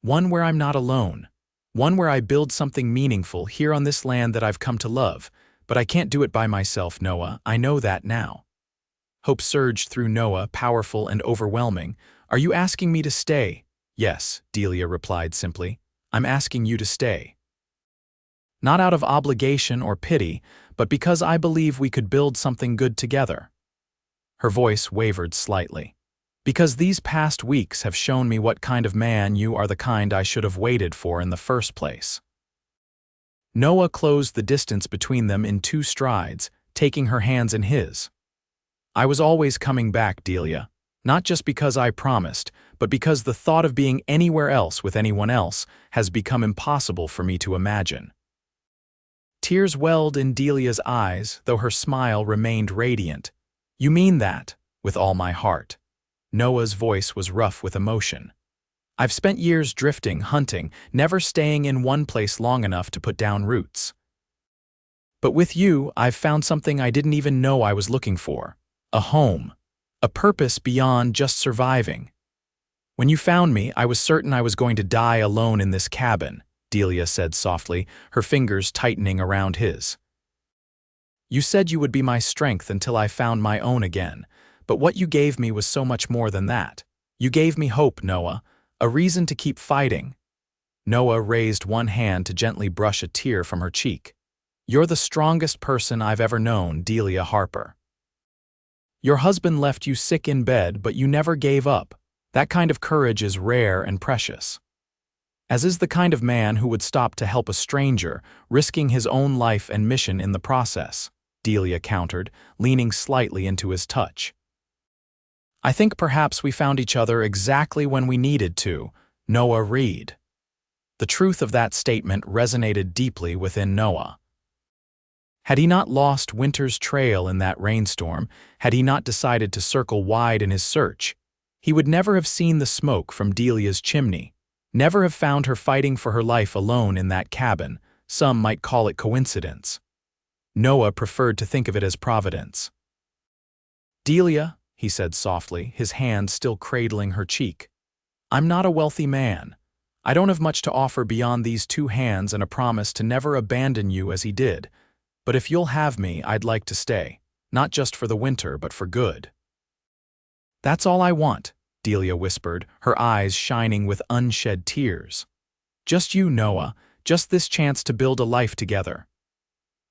One where I'm not alone. One where I build something meaningful here on this land that I've come to love. But I can't do it by myself, Noah. I know that now. Hope surged through Noah, powerful and overwhelming. Are you asking me to stay? Yes, Delia replied simply. I'm asking you to stay. Not out of obligation or pity, but because I believe we could build something good together. Her voice wavered slightly. Because these past weeks have shown me what kind of man you are, the kind I should have waited for in the first place. Noah closed the distance between them in 2 strides, taking her hands in his. I was always coming back, Delia. Not just because I promised, but because the thought of being anywhere else with anyone else has become impossible for me to imagine. Tears welled in Delia's eyes, though her smile remained radiant. You mean that, with all my heart. Noah's voice was rough with emotion. I've spent years drifting, hunting, never staying in one place long enough to put down roots. But with you, I've found something I didn't even know I was looking for. A home. A purpose beyond just surviving. When you found me, I was certain I was going to die alone in this cabin, Delia said softly, her fingers tightening around his. You said you would be my strength until I found my own again, but what you gave me was so much more than that. You gave me hope, Noah, a reason to keep fighting. Noah raised one hand to gently brush a tear from her cheek. You're the strongest person I've ever known, Delia Harper. Your husband left you sick in bed, but you never gave up. That kind of courage is rare and precious. As is the kind of man who would stop to help a stranger, risking his own life and mission in the process, Delia countered, leaning slightly into his touch. I think perhaps we found each other exactly when we needed to, Noah Reed. The truth of that statement resonated deeply within Noah. Had he not lost Winter's trail in that rainstorm, had he not decided to circle wide in his search, he would never have seen the smoke from Delia's chimney, never have found her fighting for her life alone in that cabin. Some might call it coincidence. Noah preferred to think of it as providence. Delia, he said softly, his hand still cradling her cheek, I'm not a wealthy man. I don't have much to offer beyond these 2 hands and a promise to never abandon you as he did. But if you'll have me, I'd like to stay, not just for the winter, but for good. That's all I want, Delia whispered, her eyes shining with unshed tears. Just you, Noah, just this chance to build a life together.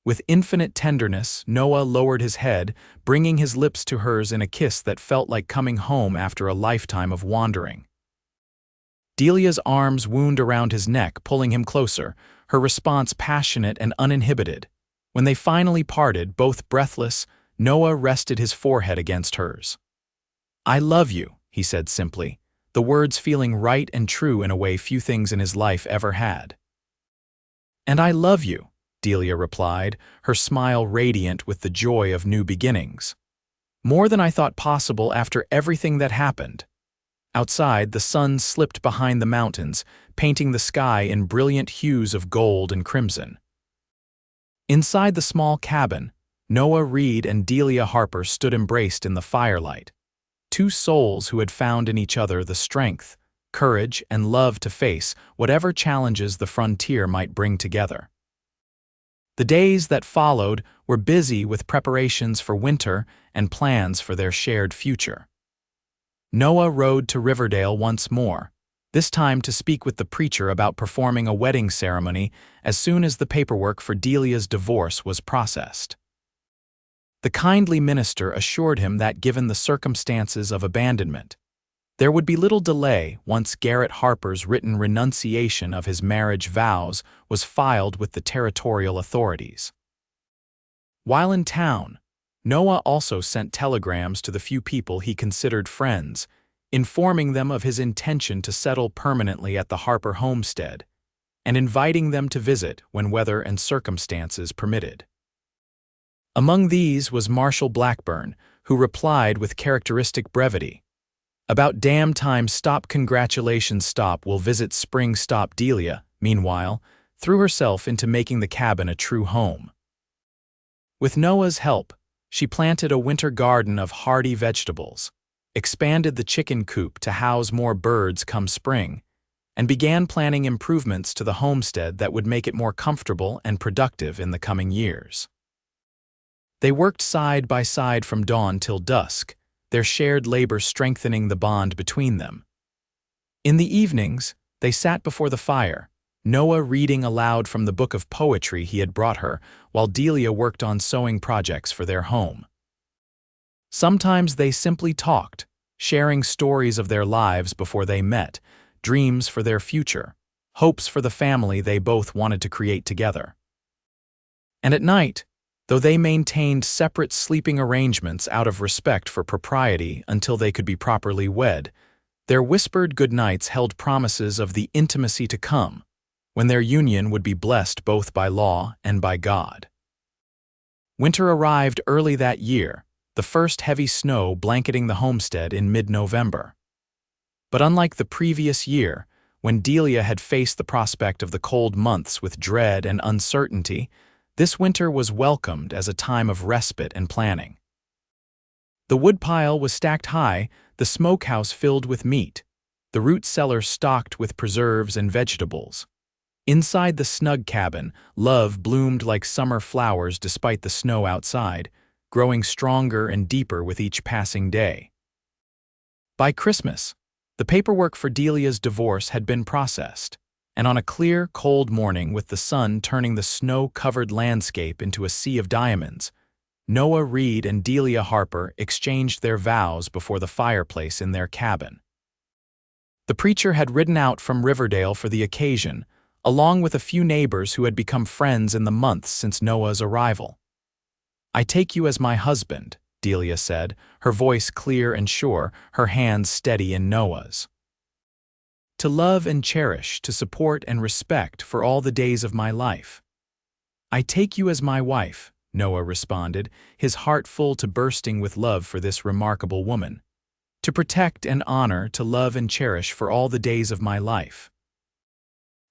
With infinite tenderness, Noah lowered his head, bringing his lips to hers in a kiss that felt like coming home after a lifetime of wandering. Delia's arms wound around his neck, pulling him closer, her response passionate and uninhibited. When they finally parted, both breathless, Noah rested his forehead against hers. I love you, he said simply, the words feeling right and true in a way few things in his life ever had. And I love you, Delia replied, her smile radiant with the joy of new beginnings. More than I thought possible after everything that happened. Outside, the sun slipped behind the mountains, painting the sky in brilliant hues of gold and crimson. Inside the small cabin, Noah Reed and Delia Harper stood embraced in the firelight. 2 souls who had found in each other the strength, courage, and love to face whatever challenges the frontier might bring together. The days that followed were busy with preparations for winter and plans for their shared future. Noah rode to Riverdale once more, this time to speak with the preacher about performing a wedding ceremony as soon as the paperwork for Delia's divorce was processed. The kindly minister assured him that given the circumstances of abandonment, there would be little delay once Garrett Harper's written renunciation of his marriage vows was filed with the territorial authorities. While in town, Noah also sent telegrams to the few people he considered friends, informing them of his intention to settle permanently at the Harper homestead, and inviting them to visit when weather and circumstances permitted. Among these was Marshall Blackburn, who replied with characteristic brevity, About damn time stop congratulations stop will visit spring stop Delia, meanwhile, threw herself into making the cabin a true home. With Noah's help, she planted a winter garden of hardy vegetables, expanded the chicken coop to house more birds come spring, and began planning improvements to the homestead that would make it more comfortable and productive in the coming years. They worked side by side from dawn till dusk, their shared labor strengthening the bond between them. In the evenings, they sat before the fire, Noah reading aloud from the book of poetry he had brought her, while Delia worked on sewing projects for their home. Sometimes they simply talked, sharing stories of their lives before they met, dreams for their future, hopes for the family they both wanted to create together. And at night, though they maintained separate sleeping arrangements out of respect for propriety until they could be properly wed, their whispered goodnights held promises of the intimacy to come, when their union would be blessed both by law and by God. Winter arrived early that year, the first heavy snow blanketing the homestead in mid-November. But unlike the previous year, when Delia had faced the prospect of the cold months with dread and uncertainty, this winter was welcomed as a time of respite and planning. The woodpile was stacked high, the smokehouse filled with meat. The the root cellar stocked with preserves and vegetables. Inside the snug cabin, love bloomed like summer flowers despite the snow outside, growing stronger and deeper with each passing day. By Christmas, the paperwork for Delia's divorce had been processed, and on a clear, cold morning with the sun turning the snow-covered landscape into a sea of diamonds, Noah Reed and Delia Harper exchanged their vows before the fireplace in their cabin. The preacher had ridden out from Riverdale for the occasion, along with a few neighbors who had become friends in the months since Noah's arrival. "I take you as my husband," Delia said, her voice clear and sure, her hands steady in Noah's. "To love and cherish, to support and respect for all the days of my life." "I take you as my wife," Noah responded, his heart full to bursting with love for this remarkable woman. "To protect and honor, to love and cherish for all the days of my life."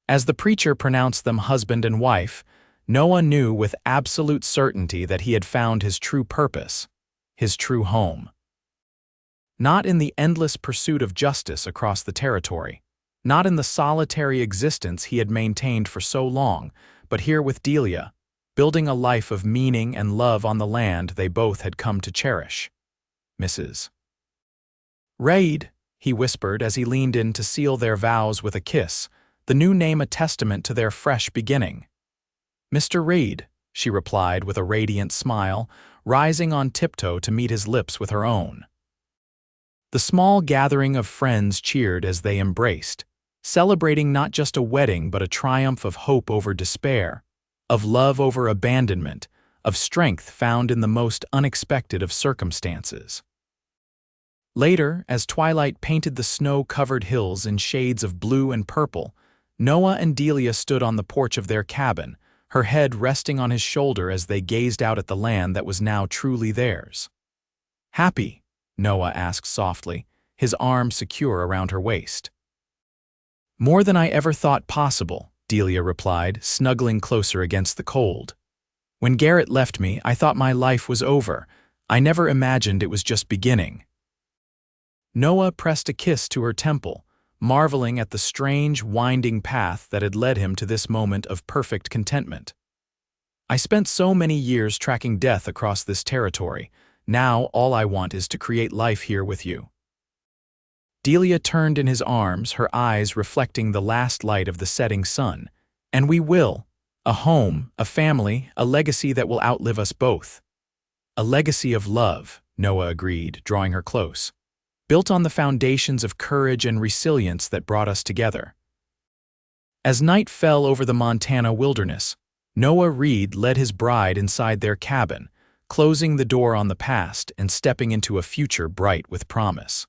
As the preacher pronounced them husband and wife, Noah knew with absolute certainty that he had found his true purpose, his true home. Not in the endless pursuit of justice across the territory, not in the solitary existence he had maintained for so long, but here with Delia, building a life of meaning and love on the land they both had come to cherish. "Mrs. Reed," he whispered as he leaned in to seal their vows with a kiss, the new name a testament to their fresh beginning. "Mr. Reed," she replied with a radiant smile, rising on tiptoe to meet his lips with her own. The small gathering of friends cheered as they embraced, celebrating not just a wedding but a triumph of hope over despair, of love over abandonment, of strength found in the most unexpected of circumstances. Later, as twilight painted the snow-covered hills in shades of blue and purple, Noah and Delia stood on the porch of their cabin, her head resting on his shoulder as they gazed out at the land that was now truly theirs. "Happy?" Noah asked softly, his arm secure around her waist. "More than I ever thought possible," Delia replied, snuggling closer against the cold. "When Garrett left me, I thought my life was over. I never imagined it was just beginning." Noah pressed a kiss to her temple, marveling at the strange, winding path that had led him to this moment of perfect contentment. "I spent so many years tracking death across this territory. Now all I want is to create life here with you." Delia turned in his arms, her eyes reflecting the last light of the setting sun. "And we will. A home, a family, a legacy that will outlive us both." "A legacy of love," Noah agreed, drawing her close, "built on the foundations of courage and resilience that brought us together." As night fell over the Montana wilderness, Noah Reed led his bride inside their cabin, closing the door on the past and stepping into a future bright with promise.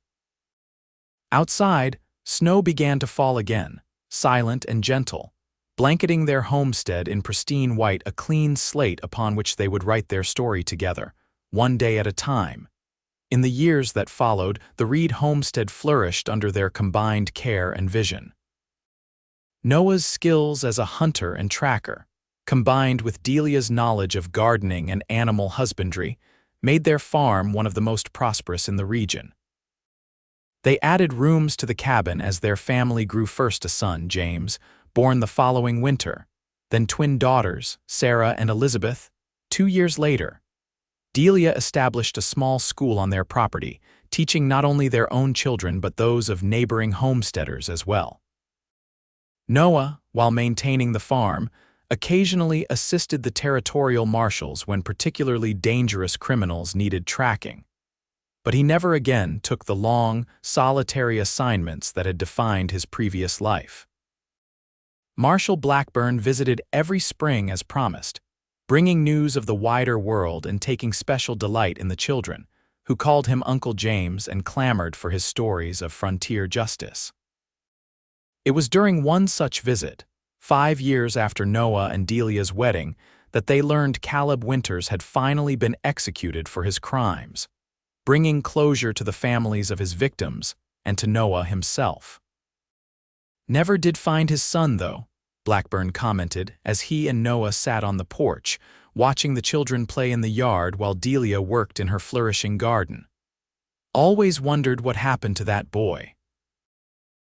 Outside, snow began to fall again, silent and gentle, blanketing their homestead in pristine white, a clean slate upon which they would write their story together, one day at a time. In the years that followed, the Reed homestead flourished under their combined care and vision. Noah's skills as a hunter and tracker, combined with Delia's knowledge of gardening and animal husbandry, made their farm one of the most prosperous in the region. They added rooms to the cabin as their family grew, first a son, James, born the following winter, then twin daughters, Sarah and Elizabeth, 2 years later. Delia established a small school on their property, teaching not only their own children but those of neighboring homesteaders as well. Noah, while maintaining the farm, occasionally assisted the territorial marshals when particularly dangerous criminals needed tracking. But he never again took the long, solitary assignments that had defined his previous life. Marshal Blackburn visited every spring as promised, bringing news of the wider world and taking special delight in the children, who called him Uncle James and clamored for his stories of frontier justice. It was during one such visit, 5 years after Noah and Delia's wedding, that they learned Caleb Winters had finally been executed for his crimes, bringing closure to the families of his victims and to Noah himself. "Never did find his son, though," Blackburn commented as he and Noah sat on the porch, watching the children play in the yard while Delia worked in her flourishing garden. "Always wondered what happened to that boy."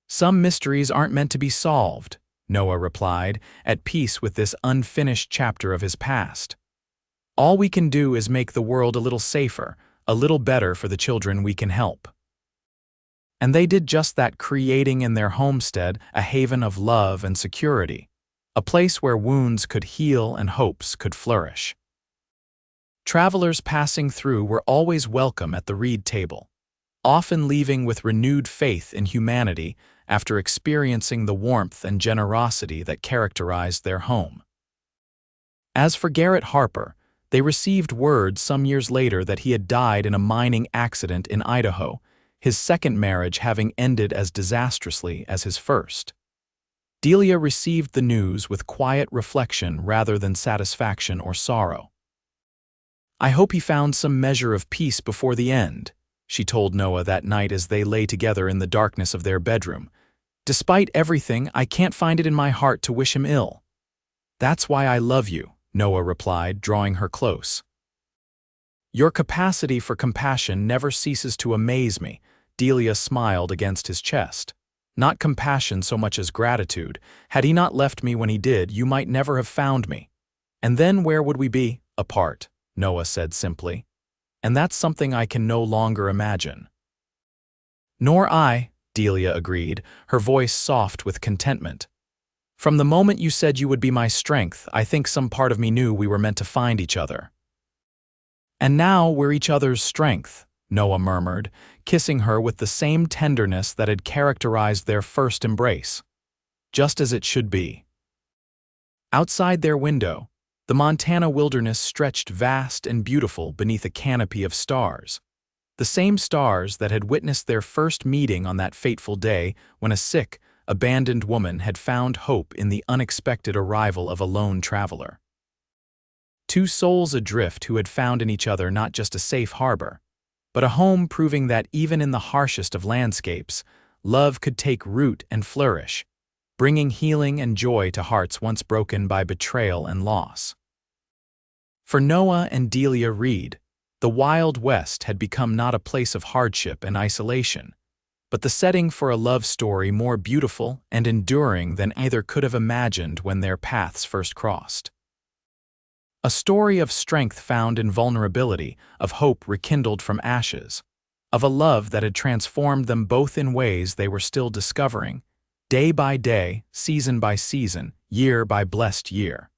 Some mysteries aren't meant to be solved, Noah replied, at peace with this unfinished chapter of his past. All we can do is make the world a little safer, a little better for the children we can help. And they did just that, creating in their homestead a haven of love and security, a place where wounds could heal and hopes could flourish. Travelers passing through were always welcome at the reed table, often leaving with renewed faith in humanity after experiencing the warmth and generosity that characterized their home. As for Garrett Harper, they received word some years later that he had died in a mining accident in Idaho, his second marriage having ended as disastrously as his first. Delia received the news with quiet reflection rather than satisfaction or sorrow. "I hope he found some measure of peace before the end," she told Noah that night as they lay together in the darkness of their bedroom. "Despite everything, I can't find it in my heart to wish him ill." "That's why I love you," Noah replied, drawing her close. "Your capacity for compassion never ceases to amaze me," Delia smiled against his chest. "Not compassion so much as gratitude. Had he not left me when he did, you might never have found me. And then where would we be? Apart," Noah said simply. "And that's something I can no longer imagine." "Nor I," Delia agreed, her voice soft with contentment. "From the moment you said you would be my strength, I think some part of me knew we were meant to find each other." "And now we're each other's strength," Noah murmured, kissing her with the same tenderness that had characterized their first embrace. "Just as it should be." Outside their window, the Montana wilderness stretched vast and beautiful beneath a canopy of stars. The same stars that had witnessed their first meeting on that fateful day when a sick, abandoned woman had found hope in the unexpected arrival of a lone traveler. Two souls adrift who had found in each other not just a safe harbor, but a home proving that even in the harshest of landscapes, love could take root and flourish, bringing healing and joy to hearts once broken by betrayal and loss. For Noah and Delia Reed, the Wild West had become not a place of hardship and isolation, but the setting for a love story more beautiful and enduring than either could have imagined when their paths first crossed. A story of strength found in vulnerability, of hope rekindled from ashes, of a love that had transformed them both in ways they were still discovering, day by day, season by season, year by blessed year.